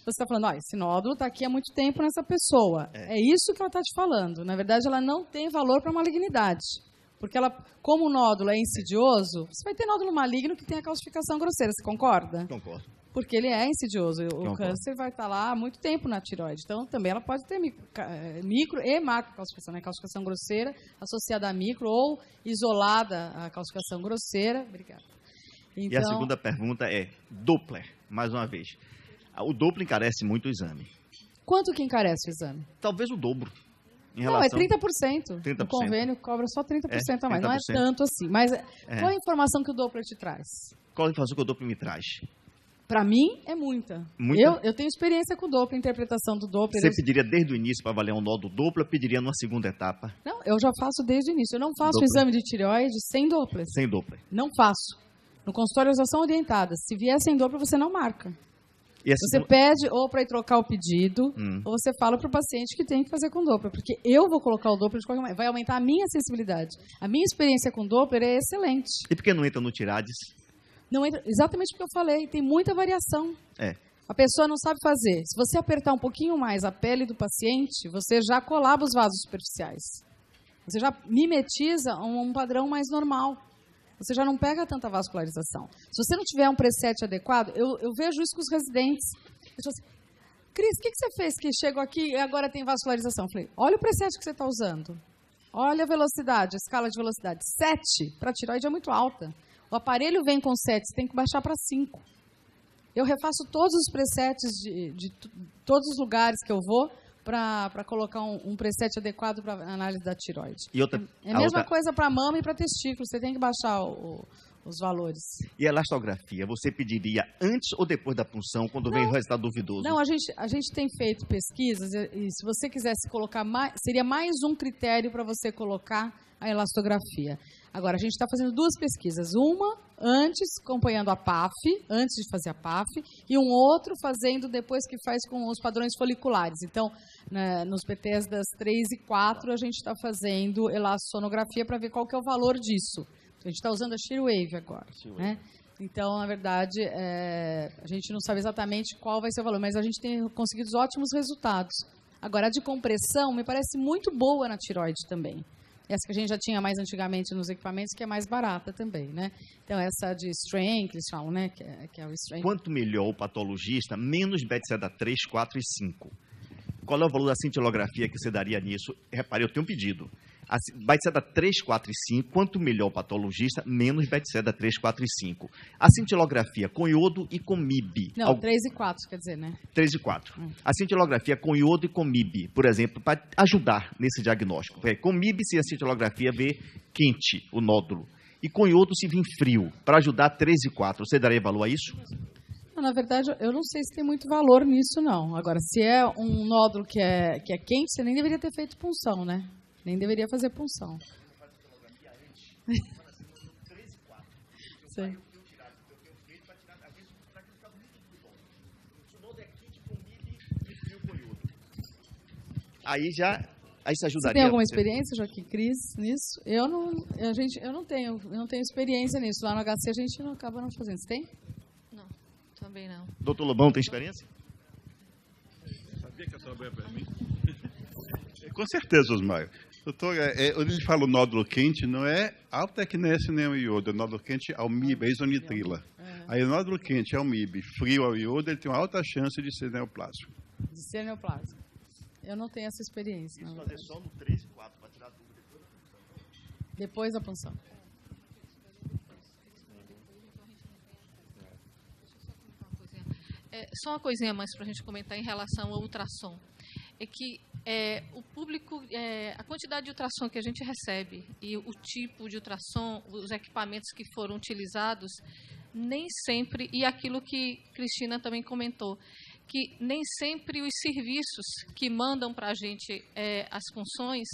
você está falando, esse nódulo está aqui há muito tempo nessa pessoa. É isso que ela está te falando. Na verdade, ela não tem valor para malignidade. Porque ela, como o nódulo é insidioso, você vai ter nódulo maligno que tem a calcificação grosseira. Você concorda? Concordo. Porque ele é insidioso. O câncer vai estar lá há muito tempo na tireoide. Então, também ela pode ter micro e macrocalcificação, né? Calcificação grosseira associada a micro ou isolada a calcificação grosseira. Obrigada. Então, e a segunda pergunta é Doppler, mais uma vez. O Doppler encarece muito o exame. Quanto que encarece o exame? Talvez o dobro. Não, é 30%. 30%. O convênio cobra só 30% a mais. 30%. Não é tanto assim. Mas qual a informação que o Doppler te traz? Qual a informação que o Doppler me traz? Para mim, é muita. Eu tenho experiência com o Doppler, interpretação do Doppler. Você pediria desde o início para avaliar um nó do Doppler ou pediria numa segunda etapa? Não, eu já faço desde o início. Eu não faço o exame de tireoide sem Doppler. Sem Doppler. Não faço. No consultório, elas são orientadas. Se vier sem Doppler, você não marca. Você pede ou para ir trocar o pedido, ou você fala para o paciente que tem que fazer com Doppler, porque eu vou colocar o Doppler de qualquer maneira. Vai aumentar a minha sensibilidade. A minha experiência com Doppler é excelente. E por que não entra no Tirades? Não entra, exatamente o que eu falei, tem muita variação. A pessoa não sabe fazer. Se você apertar um pouquinho mais a pele do paciente, você já colaba os vasos superficiais. Você já mimetiza um padrão mais normal. Você já não pega tanta vascularização. Se você não tiver um preset adequado, eu vejo isso com os residentes. Eles falam assim, Cris, o que você fez que chegou aqui e agora tem vascularização? Eu falei, olha o preset que você está usando. Olha a velocidade, a escala de velocidade. 7 para tireoide é muito alta. O aparelho vem com 7, você tem que baixar para 5. Eu refaço todos os presets de todos os lugares que eu vou para colocar um preset adequado para a análise da tireoide. É a mesma coisa para mama e para testículo. Você tem que baixar os valores. E a elastografia, você pediria antes ou depois da punção, quando vem o resultado duvidoso? Não, a gente tem feito pesquisas e se você quisesse colocar mais, seria mais um critério para você colocar a elastografia. Agora, a gente está fazendo duas pesquisas. Uma antes, acompanhando a PAF, antes de fazer a PAF, e um outro fazendo depois que faz com os padrões foliculares. Então, nos PTs das 3 e 4, a gente está fazendo elastossonografia para ver qual que é o valor disso. A gente está usando a Shearwave agora. Né? Então, na verdade, a gente não sabe exatamente qual vai ser o valor, mas a gente tem conseguido ótimos resultados Agora, a de compressão me parece muito boa na tireoide também. Essa que a gente já tinha mais antigamente nos equipamentos, que é mais barata também, né? Então, essa de strength, eles falam, né? Que é o strength. Quanto melhor o patologista, menos beta-seda 3, 4 e 5. Qual é o valor da cintilografia que você daria nisso? Repare, eu tenho um pedido. A beta-seda 3, 4 e 5, quanto melhor o patologista, menos beta-seda 3, 4 e 5. A cintilografia com iodo e com MIB. Não, 3 e 4, quer dizer, né? 3 e 4. A cintilografia com iodo e com MIB, por exemplo, para ajudar nesse diagnóstico. Porque com MIB, se a cintilografia vê quente o nódulo. E com iodo, se vir frio, para ajudar 3 e 4. Você daria valor a isso? Na verdade, eu não sei se tem muito valor nisso, não. Agora, se é um nódulo que é quente, você nem deveria ter feito punção, né? Nem deveria fazer punção. Sei. Aí se ajudaria. Você tem alguma experiência, Joaquim Cris, nisso? Eu não tenho experiência nisso. Lá no HC a gente não acaba não fazendo. Você tem? Não, também não. Doutor Lobão, tem experiência? Sabia que essa boia para mim? Com certeza, Osmar. Doutor, quando ele fala o nódulo quente, não é altecnese nem o iodo. O nódulo quente é o MIB, a isonitrila. Aí o nódulo quente é o MIB, frio ao iodo, ele tem uma alta chance de ser neoplásico. De ser neoplásico. Eu não tenho essa experiência. Isso fazer só no 3 e 4, para tirar dúvida. Depois da punção. Só uma coisinha mais para a gente comentar em relação ao ultrassom. É que o público, a quantidade de ultrassom que a gente recebe e o tipo de ultrassom, os equipamentos que foram utilizados, nem sempre, e aquilo que Cristina também comentou, que nem sempre os serviços que mandam para a gente as funções,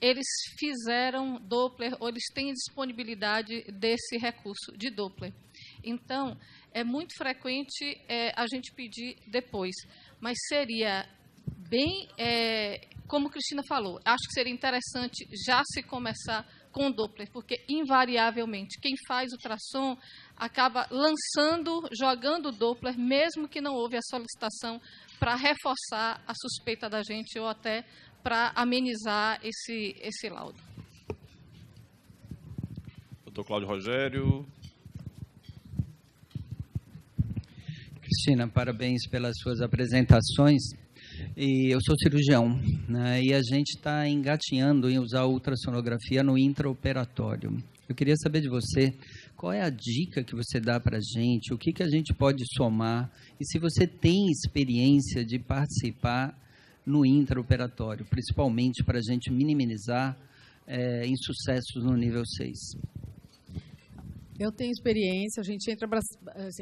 eles fizeram Doppler ou eles têm disponibilidade desse recurso de Doppler. Então, é muito frequente a gente pedir depois, mas seria bem, como Cristina falou, acho que seria interessante já se começar com o Doppler, porque invariavelmente quem faz ultrassom acaba lançando, jogando o Doppler, mesmo que não houve a solicitação para reforçar a suspeita da gente ou até para amenizar esse laudo. Doutor Cláudio Rogério. Cristina, parabéns pelas suas apresentações. E eu sou cirurgião, né, e a gente está engatinhando em usar a ultrassonografia no intraoperatório. Eu queria saber de você, qual é a dica que você dá para a gente, o que a gente pode somar, e se você tem experiência de participar no intraoperatório, principalmente para a gente minimizar insucessos no nível 6. Eu tenho experiência, a gente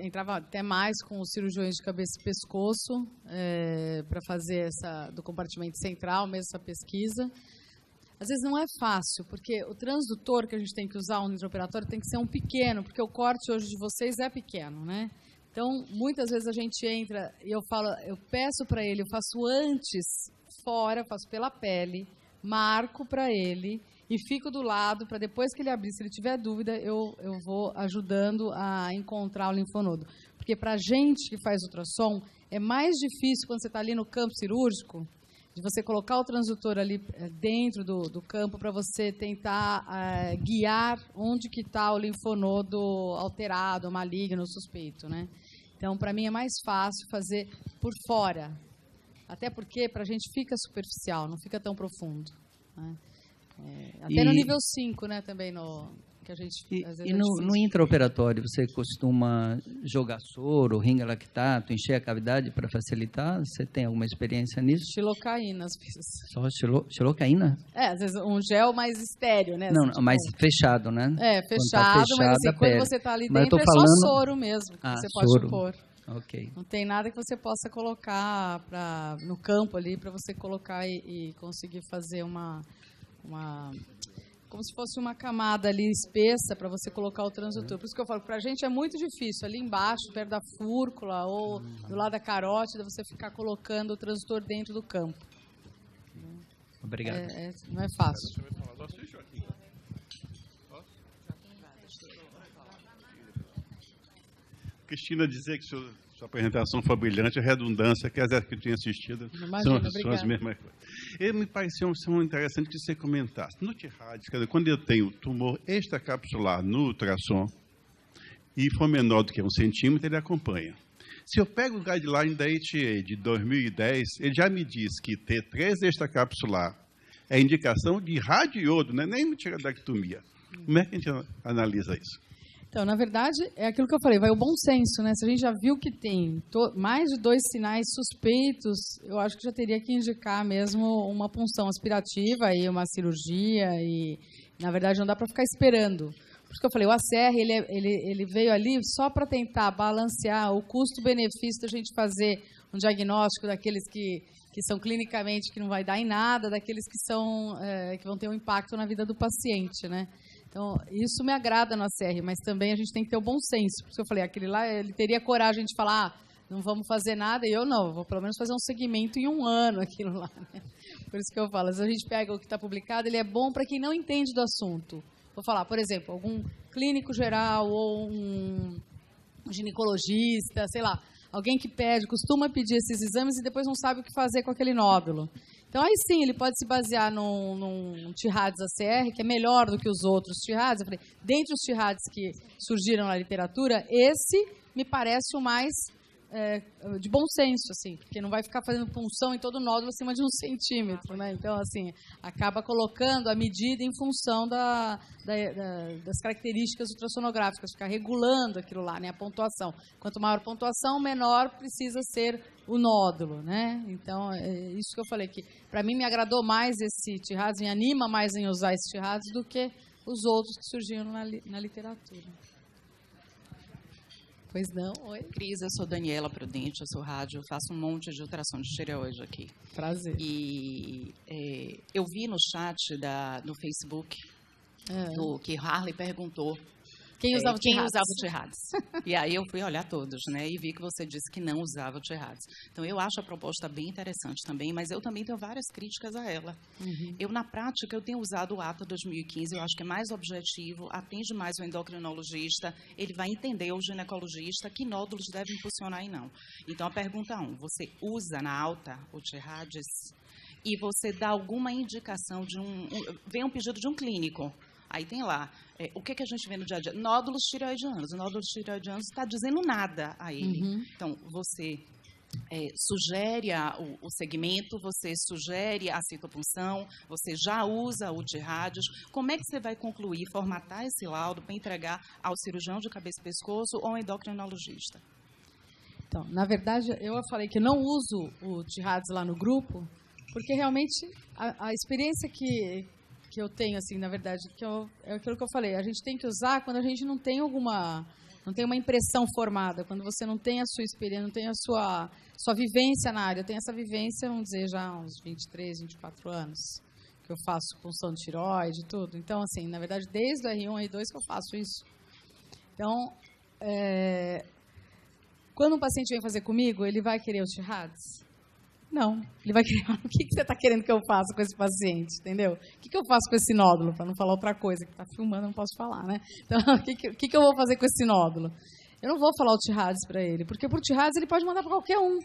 entrava até mais com os cirurgiões de cabeça e pescoço para fazer do compartimento central, mesmo essa pesquisa. Às vezes não é fácil, porque o transdutor que a gente tem que usar no intraoperatório tem que ser um pequeno, porque o corte hoje de vocês é pequeno, né? Então, muitas vezes a gente entra e eu peço para ele, eu faço antes, fora, faço pela pele, marco para ele, e fico do lado para depois que ele abrir, se ele tiver dúvida, eu vou ajudando a encontrar o linfonodo. Porque para a gente que faz ultrassom, é mais difícil quando você está ali no campo cirúrgico, de você colocar o transdutor ali dentro do campo para você tentar guiar onde que está o linfonodo alterado, maligno, suspeito, né? Então, para mim é mais fácil fazer por fora. Até porque para a gente fica superficial, não fica tão profundo, né? Até no nível 5, né, também, que a gente... Às vezes no intraoperatório, você costuma jogar soro, ringa lactato, encher a cavidade para facilitar? Você tem alguma experiência nisso? Xilocaína, às vezes. Só xilocaína? Às vezes um gel mais estéreo, né? Não, assim, mais fechado, né? Fechado, mas assim, quando você está ali dentro, falando... só soro mesmo, que você pode soro. pôr. Ok. Não tem nada que você possa colocar no campo ali, para você colocar e conseguir fazer como se fosse uma camada ali espessa para você colocar o transdutor. Por isso que eu falo, para a gente é muito difícil, ali embaixo, perto da fúrcula ou do lado da carótida, você ficar colocando o transdutor dentro do campo. Obrigado. Não é fácil. Cristina dizer que o Sua apresentação foi brilhante, a redundância, que as que eu tinha assistido são as mesmas coisas. E me pareceu interessante que você comentasse. No T-Radix, quando eu tenho tumor extracapsular no ultrassom e for menor do que 1 centímetro, ele acompanha. Se eu pego o guideline da ATA de 2010, ele já me diz que T3 extracapsular é indicação de radioiodo, não é nem tiroidectomia. Como é que a gente analisa isso? Então, na verdade, é aquilo que eu falei, vai o bom senso, né? Se a gente já viu que tem mais de 2 sinais suspeitos, eu acho que já teria que indicar mesmo uma punção aspirativa e uma cirurgia e, na verdade, não dá para ficar esperando. Por isso que eu falei, o ACR, ele veio ali só para tentar balancear o custo-benefício da gente fazer um diagnóstico daqueles que são clinicamente, que não vai dar em nada, daqueles que vão ter um impacto na vida do paciente, né? Então, isso me agrada no ACR, mas também a gente tem que ter o bom senso. Por isso que eu falei, aquele lá, ele teria coragem de falar, não vamos fazer nada, e eu não, vou pelo menos fazer um segmento em 1 ano, aquilo lá, né? Por isso que eu falo, se a gente pega o que está publicado, ele é bom para quem não entende do assunto. Vou falar, por exemplo, algum clínico geral ou um ginecologista, sei lá, alguém que costuma pedir esses exames e depois não sabe o que fazer com aquele nódulo. Então, aí sim, ele pode se basear num T-Radix ACR, que é melhor do que os outros T-Radix. Eu falei, dentre os T-Radix que surgiram na literatura, esse me parece o mais de bom senso, assim, porque não vai ficar fazendo punção em todo o nódulo acima de 1 centímetro, né? Então, assim, acaba colocando a medida em função das características ultrassonográficas, ficar regulando aquilo lá, né? A pontuação. Quanto maior a pontuação, menor precisa ser o nódulo, né? Então, é isso que eu falei, que para mim me agradou mais esse T-Radix, me anima mais em usar esse T-Radix do que os outros que surgiram na literatura. Pois não, oi? Cris, eu sou Daniela Prudente, eu sou rádio, eu faço um monte de ultrassom de tireoide aqui. Prazer. E eu vi no chat no Facebook que Harley perguntou quem usava o T-Radix. E aí eu fui olhar todos, né? E vi que você disse que não usava o T-Radix. Então, eu acho a proposta bem interessante também, mas eu também tenho várias críticas a ela. Uhum. Eu, na prática, eu tenho usado o ATA 2015, eu acho que é mais objetivo, atende mais o endocrinologista, ele vai entender o ginecologista que nódulos devem funcionar e não. Então, a pergunta 1, você usa na alta o T-Radix e você dá alguma indicação vem um pedido de um clínico. Aí tem lá, o que a gente vê no dia a dia? Nódulos tireoidianos. O nódulo tireoidiano está dizendo nada a ele. Uhum. Então, você sugere o segmento, você sugere a citopunção, você já usa o T-Radix. Como é que você vai concluir, formatar esse laudo para entregar ao cirurgião de cabeça e pescoço ou ao endocrinologista? Então, na verdade, eu falei que não uso o T-Radix lá no grupo, porque realmente a experiência que eu tenho, assim, na verdade, é aquilo que eu falei, a gente tem que usar quando a gente não tem uma impressão formada, quando você não tem a sua experiência, não tem a sua vivência na área. Eu tenho essa vivência, vamos dizer, já há uns 23, 24 anos, que eu faço punção de tireoide e tudo. Então, assim, na verdade, desde o R1 e R2 que eu faço isso. Então, quando um paciente vem fazer comigo, ele vai querer o T-Radix? Não, ele vai querer, o que você está querendo que eu faça com esse paciente, entendeu? O que eu faço com esse nódulo, para não falar outra coisa, que está filmando, eu não posso falar, né? Então, o que eu vou fazer com esse nódulo? Eu não vou falar o T-Radix para ele, porque por T-Radix ele pode mandar para qualquer um.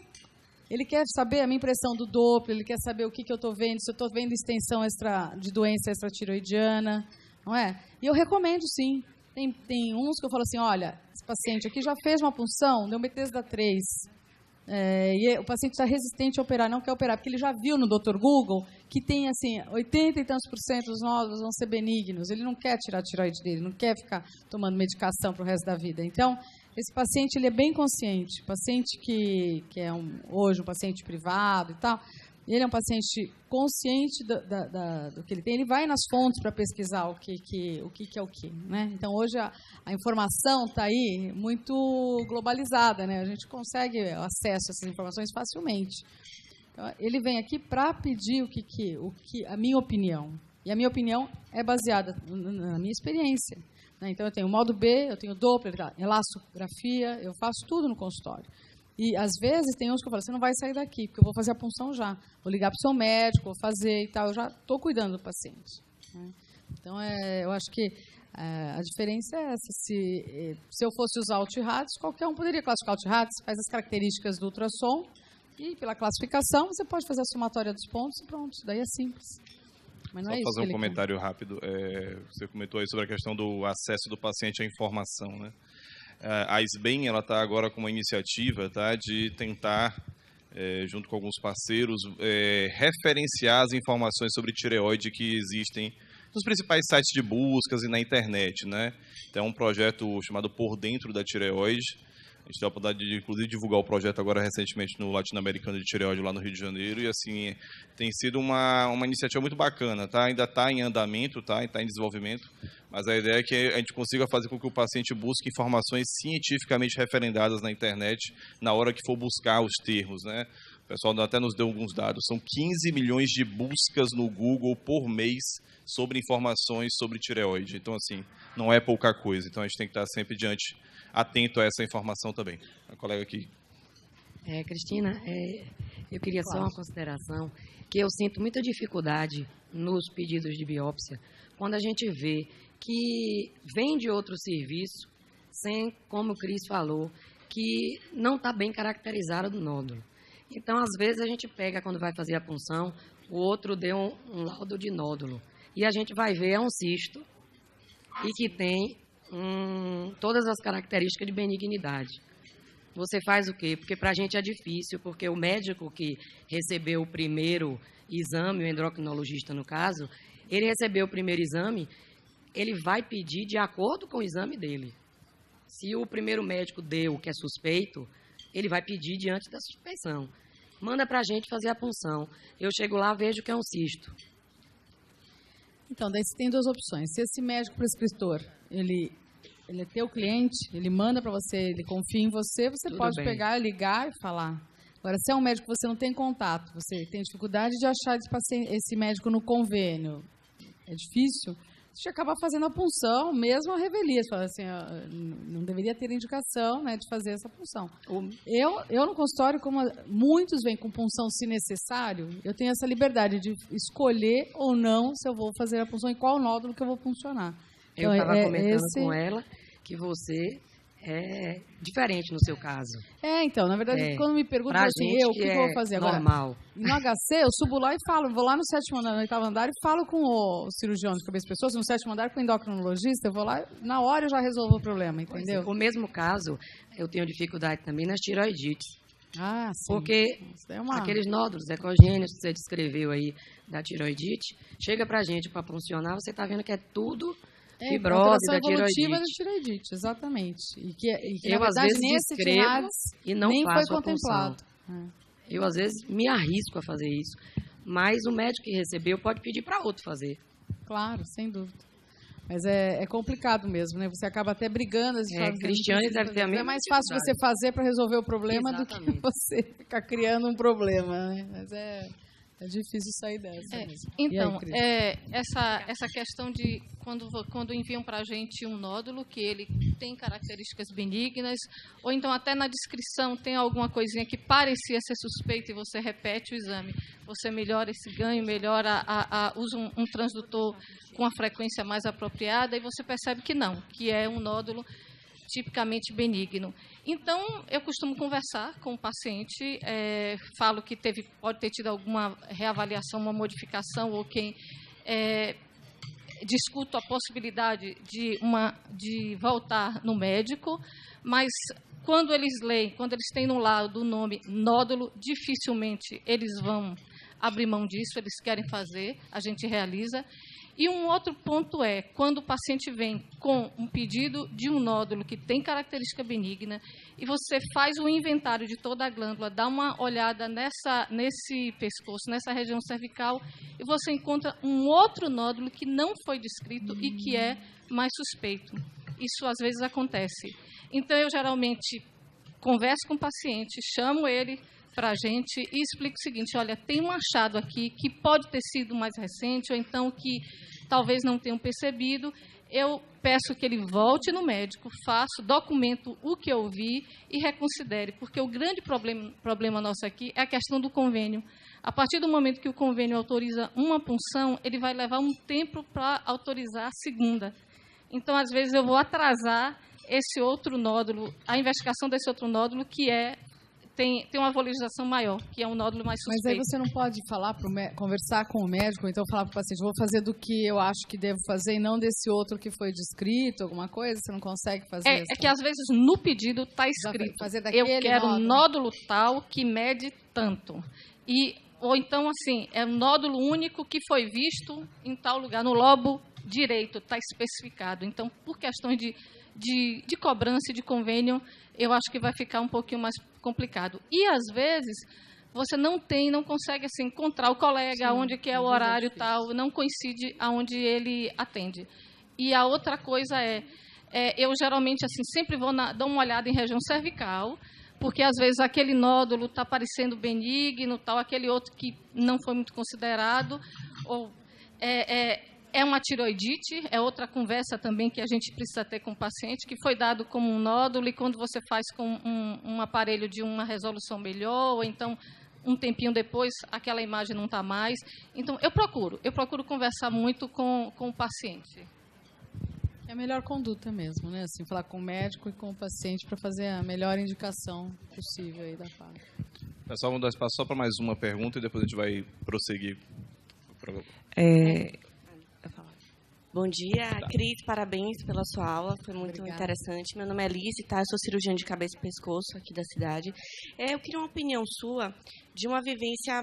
Ele quer saber a minha impressão do Doppler, ele quer saber o que eu estou vendo, se eu estou vendo extensão de doença extratiroidiana, não é? E eu recomendo, sim. Tem uns que eu falo assim, olha, esse paciente aqui já fez uma punção, deu Bethesda 3, e o paciente está resistente a operar, não quer operar, porque ele já viu no Dr. Google que tem, assim, 80 e tantos % dos nódulos vão ser benignos, ele não quer tirar a tireoide dele, não quer ficar tomando medicação para o resto da vida. Então, esse paciente ele é bem consciente, paciente que é hoje um paciente privado e tal, ele é um paciente consciente do que ele tem, ele vai nas fontes para pesquisar o que é o que, né? Então, hoje a informação está aí muito globalizada, né? A gente consegue acesso a essas informações facilmente. Então, ele vem aqui para pedir a minha opinião, e a minha opinião é baseada na minha experiência, né? Então, eu tenho modo B, eu tenho Doppler, elastografia, eu faço tudo no consultório. E, às vezes, tem uns que eu falo, você não vai sair daqui, porque eu vou fazer a punção já. Vou ligar para o seu médico, vou fazer e tal. Eu já estou cuidando do paciente, né? Então, eu acho que A diferença é essa. Se eu fosse usar o T-RADS, qualquer um poderia classificar o TRADS, faz as características do ultrassom, e pela classificação você pode fazer a somatória dos pontos e pronto. Daí é simples. Mas não Só é isso fazer que um ele comentário rápido. Você comentou aí sobre a questão do acesso do paciente à informação, né? A SBEM, ela está agora com uma iniciativa, tá, de tentar, junto com alguns parceiros, referenciar as informações sobre tireoide que existem nos principais sites de buscas e na internet, né? Então, é um projeto chamado Por Dentro da Tireoide. A gente teve a oportunidade de, inclusive, divulgar o projeto agora recentemente no Latino-Americano de Tireoide, lá no Rio de Janeiro, e, assim, tem sido uma iniciativa muito bacana, tá? Ainda está em andamento, tá? Está em desenvolvimento, mas a ideia é que a gente consiga fazer com que o paciente busque informações cientificamente referendadas na internet na hora que for buscar os termos, né? O pessoal até nos deu alguns dados. São 15 milhões de buscas no Google por mês sobre informações sobre tireoide. Então, assim, não é pouca coisa. Então, a gente tem que estar sempre atento a essa informação também. A colega aqui. Cristina, eu queria só uma consideração, que eu sinto muita dificuldade nos pedidos de biópsia, quando a gente vê que vem de outro serviço, sem, como o Cris falou, que não está bem caracterizado do nódulo. Então, às vezes, a gente pega, quando vai fazer a punção, o outro deu um laudo de nódulo, e a gente vai ver um cisto, e que tem todas as características de benignidade. Você faz o quê? Porque para a gente é difícil, porque o médico que recebeu o primeiro exame, o endocrinologista no caso, ele recebeu o primeiro exame, ele vai pedir de acordo com o exame dele. Se o primeiro médico deu o que é suspeito, ele vai pedir diante da suspeição. Manda para a gente fazer a punção. Eu chego lá, vejo que é um cisto. Então, daí você tem duas opções. Se esse médico prescritor, ele é teu cliente, ele manda para você, ele confia em você, você Tudo pode bem. pegar, ligar e falar. Agora, se é um médico que você não tem contato, você tem dificuldade de achar esse médico no convênio, é difícil, você acaba fazendo a punção, mesmo a revelia. Você fala assim, não deveria ter indicação, né, de fazer essa punção. Eu no consultório, como muitos vêm com punção se necessário, eu tenho essa liberdade de escolher ou não se eu vou fazer a punção, em qual nódulo que eu vou puncionar. Eu Então, estava comentando com ela que você é diferente no seu caso. Então, na verdade, quando me perguntam Pra assim, gente o que eu vou fazer agora? Normal. No HC, eu subo lá e falo, vou lá no 7º andar, no 8º andar e falo com o cirurgião de cabeça e pessoas, no 7º andar com o endocrinologista, eu vou lá, na hora eu já resolvo o problema, entendeu? O mesmo caso, eu tenho dificuldade também nas tiroidites. Ah, sim. Porque Isso daí é uma... aqueles nódulos ecogênios que você descreveu aí da tiroidite, chega pra gente para funcionar, você está vendo que é tudo fibrose da evolutiva da tiroidite. tiroidite, exatamente. E que Eu, na às verdade, vezes, nesse descrevo TRADS e não nem faço foi a punção. contemplado. Eu, às vezes, me arrisco a fazer isso. Mas o médico que recebeu pode pedir para outro fazer. Claro, sem dúvida. Mas é complicado mesmo, né? Você acaba até brigando. Cristiane deve ter a mesma É mais fácil você fazer para resolver o problema Exatamente. do que você ficar criando um problema, né? Mas é difícil sair dessa mesmo. Então, E aí, Cris? essa questão de quando enviam para a gente um nódulo que ele tem características benignas, ou então até na descrição tem alguma coisinha que parecia ser suspeita e você repete o exame, você melhora esse ganho, usa um transdutor com a frequência mais apropriada e você percebe que não, que é um nódulo tipicamente benigno. Então, eu costumo conversar com o paciente, falo que pode ter tido alguma reavaliação, uma modificação, ou quem discuto a possibilidade de voltar no médico, mas quando eles leem, quando eles têm no lado o nome nódulo, dificilmente eles vão abrir mão disso, eles querem fazer, a gente realiza. E um outro ponto é, quando o paciente vem com um pedido de um nódulo que tem característica benigna, e você faz o inventário de toda a glândula, dá uma olhada nesse pescoço, nessa região cervical, e você encontra um outro nódulo que não foi descrito e que é mais suspeito. Isso às vezes acontece. Então, eu geralmente converso com o paciente, chamo ele para a gente e explico o seguinte, olha, tem um achado aqui que pode ter sido mais recente, ou então que talvez não tenham percebido, eu peço que ele volte no médico, documento o que eu vi e reconsidere, porque o grande problema nosso aqui é a questão do convênio. A partir do momento que o convênio autoriza uma punção, ele vai levar um tempo para autorizar a segunda. Então, às vezes, eu vou atrasar esse outro nódulo, a investigação desse outro nódulo, que tem uma valorização maior, que é um nódulo mais suspeito. Mas aí você não pode falar conversar com o médico, ou então falar para o paciente, vou fazer do que eu acho que devo fazer e não desse outro que foi descrito, alguma coisa? Você não consegue fazer isso? É que, às vezes, no pedido está escrito, eu quero um nódulo tal que mede tanto. Ou então, assim, é um nódulo único que foi visto em tal lugar, no lobo direito, está especificado. Então, por questões de cobrança e de convênio, eu acho que vai ficar um pouquinho mais complicado. E, às vezes, você não consegue assim, encontrar o colega, onde que é o horário e tal, não coincide aonde ele atende. E a outra coisa eu geralmente assim, sempre vou dar uma olhada em região cervical, porque, às vezes, aquele nódulo está parecendo benigno, tal, aquele outro que não foi muito considerado, ou é uma tiroidite, é outra conversa também que a gente precisa ter com o paciente, que foi dado como um nódulo, e quando você faz com um aparelho de uma resolução melhor, ou então, um tempinho depois, aquela imagem não está mais. Então, eu procuro conversar muito com o paciente. É a melhor conduta mesmo, né? Assim, falar com o médico e com o paciente para fazer a melhor indicação possível aí da fala. Pessoal, vamos dar espaço só para mais uma pergunta e depois a gente vai prosseguir. Bom dia, Cris, parabéns pela sua aula, foi muito interessante. Meu nome é Lice, tá? Eu sou cirurgiã de cabeça e pescoço aqui da cidade. Eu queria uma opinião sua de uma vivência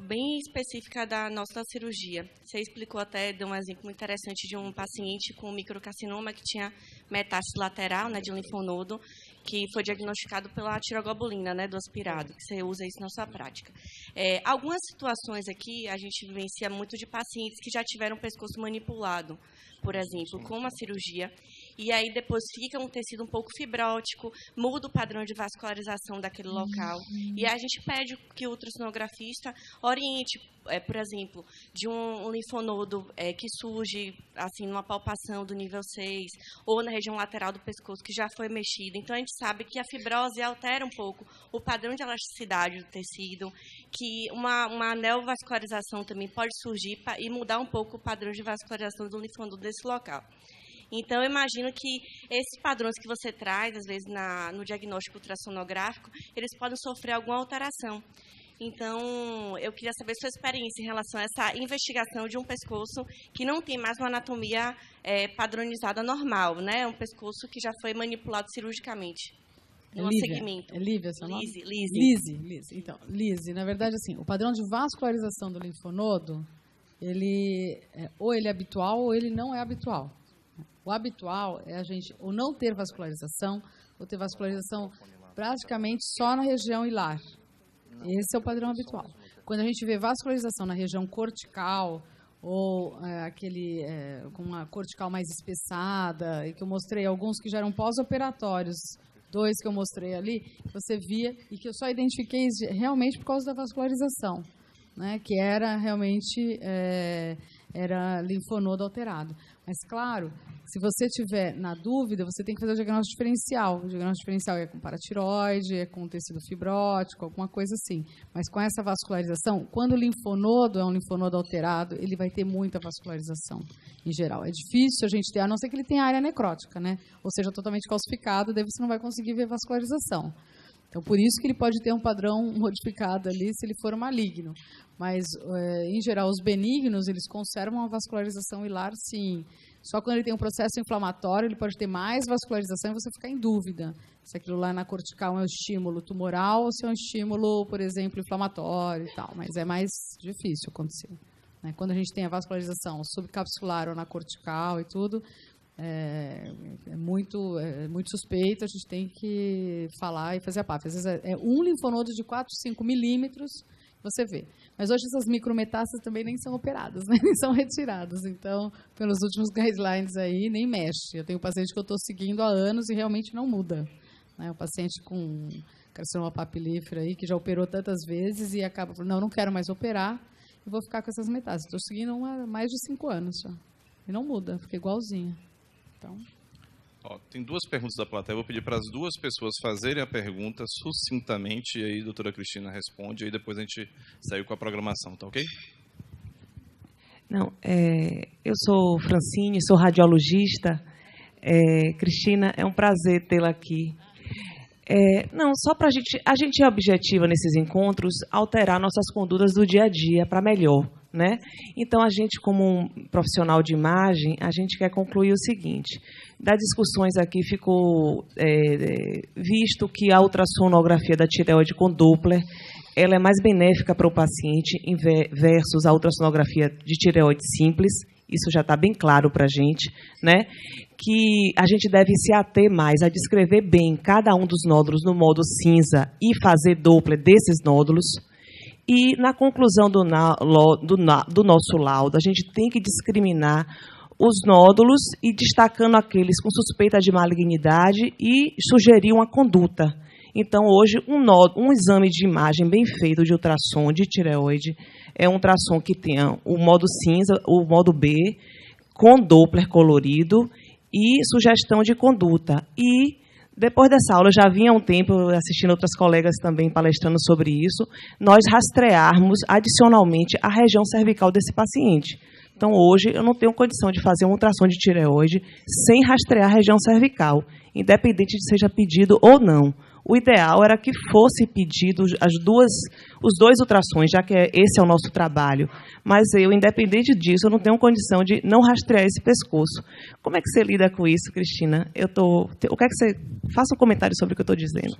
bem específica da nossa cirurgia. Você explicou até, deu um exemplo muito interessante de um paciente com microcarcinoma que tinha metástase lateral, né, de linfonodo, que foi diagnosticado pela tiroglobulina, né, do aspirado, que você usa isso na sua prática. Algumas situações aqui, a gente vivencia muito de pacientes que já tiveram o pescoço manipulado, por exemplo, com uma cirurgia, e aí depois fica um tecido um pouco fibrótico, muda o padrão de vascularização daquele local, e a gente pede que o ultrassonografista oriente, por exemplo, de um linfonodo que surge assim, numa palpação do nível 6, ou na região lateral do pescoço, que já foi mexido. Então, a gente sabe que a fibrose altera um pouco o padrão de elasticidade do tecido, que uma neovascularização também pode surgir e mudar um pouco o padrão de vascularização do linfonodo desse local. Então, eu imagino que esses padrões que você traz, às vezes, no diagnóstico ultrassonográfico, eles podem sofrer alguma alteração. Então, eu queria saber sua experiência em relação a essa investigação de um pescoço que não tem mais uma anatomia padronizada normal, né? Um pescoço que já foi manipulado cirurgicamente. No segmento. É Lívia, seu nome? Lise. Então, Lise, na verdade, assim, o padrão de vascularização do linfonodo, ou ele é habitual ou ele não é habitual. O habitual é a gente ou não ter vascularização, ou ter vascularização praticamente só na região hilar. Esse é o padrão habitual. Quando a gente vê vascularização na região cortical, ou com uma cortical mais espessada, e que eu mostrei alguns que já eram pós-operatórios, 2 que eu mostrei ali, você via, e que eu só identifiquei realmente por causa da vascularização, né, que era realmente era linfonodo alterado. Mas, claro, se você tiver na dúvida, você tem que fazer o diagnóstico diferencial. O diagnóstico diferencial é com paratiroide, é com tecido fibrótico, alguma coisa assim. Mas com essa vascularização, quando o linfonodo é um linfonodo alterado, ele vai ter muita vascularização, em geral. É difícil a gente ter, a não ser que ele tenha área necrótica, né? Ou seja, totalmente calcificado, daí você não vai conseguir ver vascularização. Então, por isso que ele pode ter um padrão modificado ali se ele for maligno. Mas, em geral, os benignos, eles conservam a vascularização hilar, sim. Só quando ele tem um processo inflamatório, ele pode ter mais vascularização e você ficar em dúvida se aquilo lá na cortical é um estímulo tumoral ou se é um estímulo, por exemplo, inflamatório e tal. Mas é mais difícil acontecer, né? Quando a gente tem a vascularização subcapsular ou na cortical e tudo, é muito suspeito, a gente tem que falar e fazer a PAF. Às vezes é um linfonodo de 4, 5 milímetros, você vê. Mas hoje essas micrometástases também nem são operadas, né? Nem são retiradas. Então, pelos últimos guidelines aí, nem mexe. Eu tenho um paciente que eu estou seguindo há anos e realmente não muda, né? Um paciente com carcinoma papilífero aí, que já operou tantas vezes e acaba falando, não quero mais operar e vou ficar com essas metástases. Estou seguindo há mais de 5 anos já. E não muda, fica igualzinha. Então... tem 2 perguntas da plateia. Eu vou pedir para as 2 pessoas fazerem a pergunta sucintamente, e aí a doutora Cristina responde, e aí depois a gente segue com a programação, tá ok? Não, eu sou Francine, sou radiologista, Cristina, é um prazer tê-la aqui. Não, só para a gente é objetiva nesses encontros alterar nossas condutas do dia a dia para melhor, né? Então, a gente, como um profissional de imagem, a gente quer concluir o seguinte: das discussões aqui ficou visto que a ultrassonografia da tireoide com Doppler ela é mais benéfica para o paciente versus a ultrassonografia de tireoide simples. Isso já está bem claro para a gente, né? Que a gente deve se ater mais a descrever bem cada um dos nódulos no modo cinza e fazer Doppler desses nódulos. E, na conclusão do nosso laudo, a gente tem que discriminar os nódulos e destacando aqueles com suspeita de malignidade e sugerir uma conduta. Então, hoje, um exame de imagem bem feito de ultrassom de tireoide é um ultrassom que tenha o modo cinza, o modo B, com Doppler colorido e sugestão de conduta. E, depois dessa aula, já vinha há um tempo assistindo outras colegas também palestrando sobre isso, nós rastrearmos adicionalmente a região cervical desse paciente. Então, hoje, eu não tenho condição de fazer um ultrassom de tireoide sem rastrear a região cervical, independente de seja pedido ou não. O ideal era que fosse pedido os dois ultrassons, já que esse é o nosso trabalho. Mas eu, independente disso, eu não tenho condição de não rastrear esse pescoço. Como é que você lida com isso, Cristina? O que é que você... Faça um comentário sobre o que eu estou dizendo.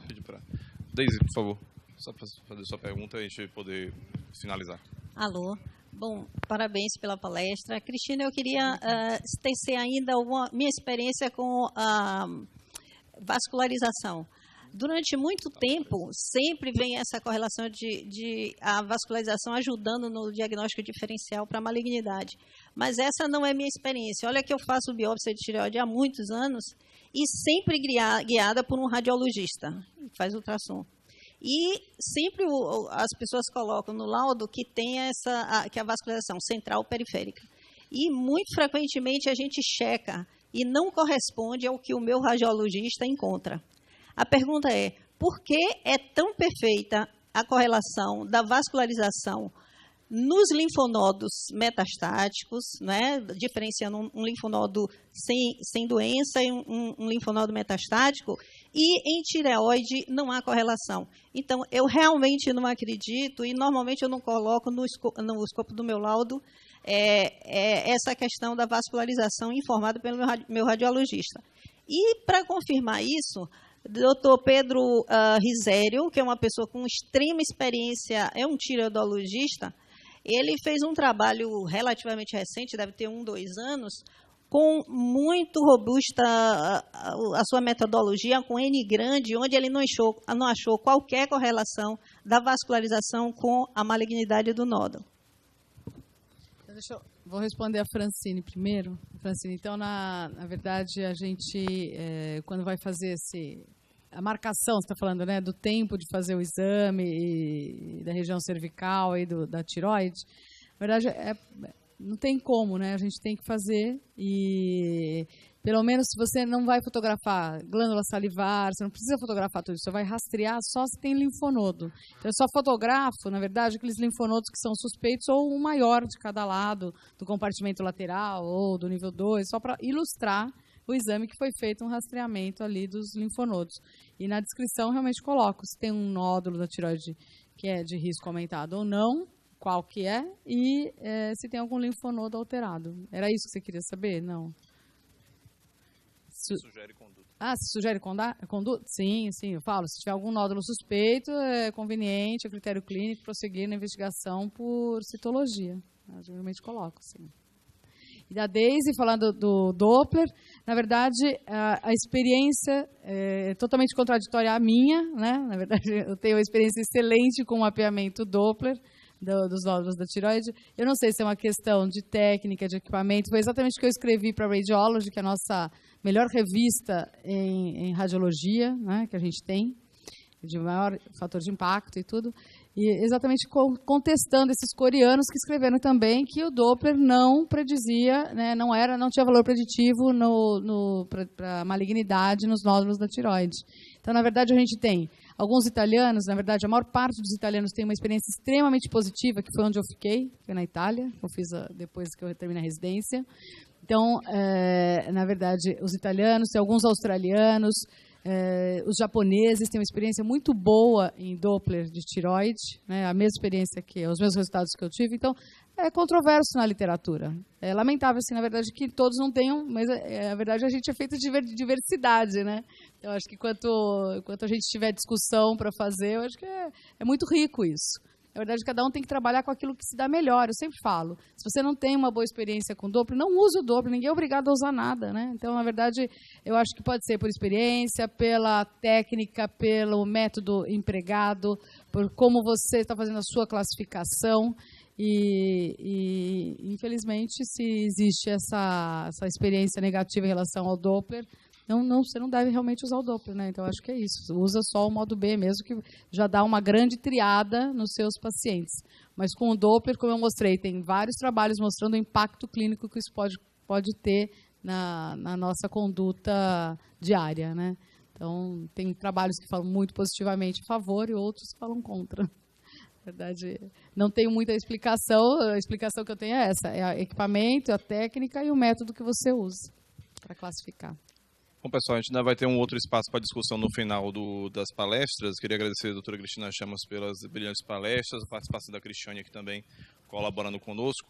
Deise, por favor. Só para fazer sua pergunta e a gente poder finalizar. Alô. Bom, parabéns pela palestra. Cristina, eu queria tecer ainda minha experiência com a vascularização. Durante muito tempo, sempre vem essa correlação de a vascularização ajudando no diagnóstico diferencial para a malignidade. Mas essa não é minha experiência. Olha que eu faço biópsia de tireoide há muitos anos e sempre guiada por um radiologista, que faz ultrassom. E sempre as pessoas colocam no laudo que tem que a vascularização central periférica. E muito frequentemente a gente checa e não corresponde ao que o meu radiologista encontra. A pergunta é, por que é tão perfeita a correlação da vascularização nos linfonodos metastáticos, né, diferenciando um linfonodo sem doença e um linfonodo metastático, e em tireoide não há correlação? Então, eu realmente não acredito, e normalmente eu não coloco no escopo do meu laudo essa questão da vascularização informada pelo meu radiologista. E, para confirmar isso, Dr. Pedro Risério, que é uma pessoa com extrema experiência, é um tireoidologista, ele fez um trabalho relativamente recente, deve ter 2 anos, com muito robusta a sua metodologia, com N grande, onde ele não achou qualquer correlação da vascularização com a malignidade do nódulo. Vou responder a Francine primeiro. Francine, então, na verdade, a gente, quando vai fazer a marcação, você está falando, né, do tempo de fazer o exame e da região cervical e da tireoide, na verdade, não tem como, né? A gente tem que fazer e, pelo menos, se você não vai fotografar glândula salivar, você não precisa fotografar tudo isso, você vai rastrear só se tem linfonodo. Então, eu só fotografo, na verdade, aqueles linfonodos que são suspeitos ou um maior de cada lado, do compartimento lateral ou do nível 2, só para ilustrar o exame que foi feito, um rastreamento ali dos linfonodos. E na descrição, realmente coloco se tem um nódulo da tireoide que é de risco aumentado ou não, qual que é, e se tem algum linfonodo alterado. Era isso que você queria saber? Não. Sugere conduta. Se sugere conduta? Sim, eu falo. Se tiver algum nódulo suspeito, é conveniente, a critério clínico, prosseguir na investigação por citologia. Eu geralmente coloco, sim. E da Deise, falando do Doppler, na verdade, a experiência é totalmente contraditória à minha, né? Na verdade, eu tenho uma experiência excelente com o mapeamento Doppler dos nódulos da tireoide. Eu não sei se é uma questão de técnica, de equipamento. Foi exatamente o que eu escrevi para a Radiology, que é a nossa melhor revista em radiologia, né, que a gente tem, de maior fator de impacto e tudo. E exatamente contestando esses coreanos que escreveram também que o Doppler não predizia, né, não tinha valor preditivo para malignidade nos nódulos da tireoide. Então, na verdade, a gente tem alguns italianos, na verdade, a maior parte dos italianos tem uma experiência extremamente positiva, que foi onde eu fiquei, foi na Itália, eu fiz depois que eu terminei a residência. Então, na verdade, os italianos, tem alguns australianos, os japoneses têm uma experiência muito boa em Doppler de tireoide, né, a mesma experiência que os mesmos resultados que eu tive. Então, é controverso na literatura. É lamentável, assim, na verdade, que todos não tenham, mas na verdade a gente é feito de diversidade, né? Então, acho que enquanto a gente tiver discussão para fazer, eu acho que é muito rico isso. Na verdade, cada um tem que trabalhar com aquilo que se dá melhor. Eu sempre falo, se você não tem uma boa experiência com Doppler, não use o Doppler, ninguém é obrigado a usar nada, né? Então, na verdade, eu acho que pode ser por experiência, pela técnica, pelo método empregado, por como você está fazendo a sua classificação. E infelizmente, se existe essa experiência negativa em relação ao Doppler, você não deve realmente usar o Doppler, né? Então, acho que é isso. Usa só o modo B mesmo, que já dá uma grande triada nos seus pacientes. Mas com o Doppler, como eu mostrei, tem vários trabalhos mostrando o impacto clínico que isso pode ter na nossa conduta diária, né? Então, tem trabalhos que falam muito positivamente a favor e outros que falam contra. Na verdade, não tenho muita explicação. A explicação que eu tenho é essa. É o equipamento, a técnica e o método que você usa para classificar. Bom, pessoal, a gente ainda vai ter um outro espaço para discussão no final das palestras. Queria agradecer a doutora Cristina Chamas pelas brilhantes palestras, a participação da Cristiane aqui também colaborando conosco.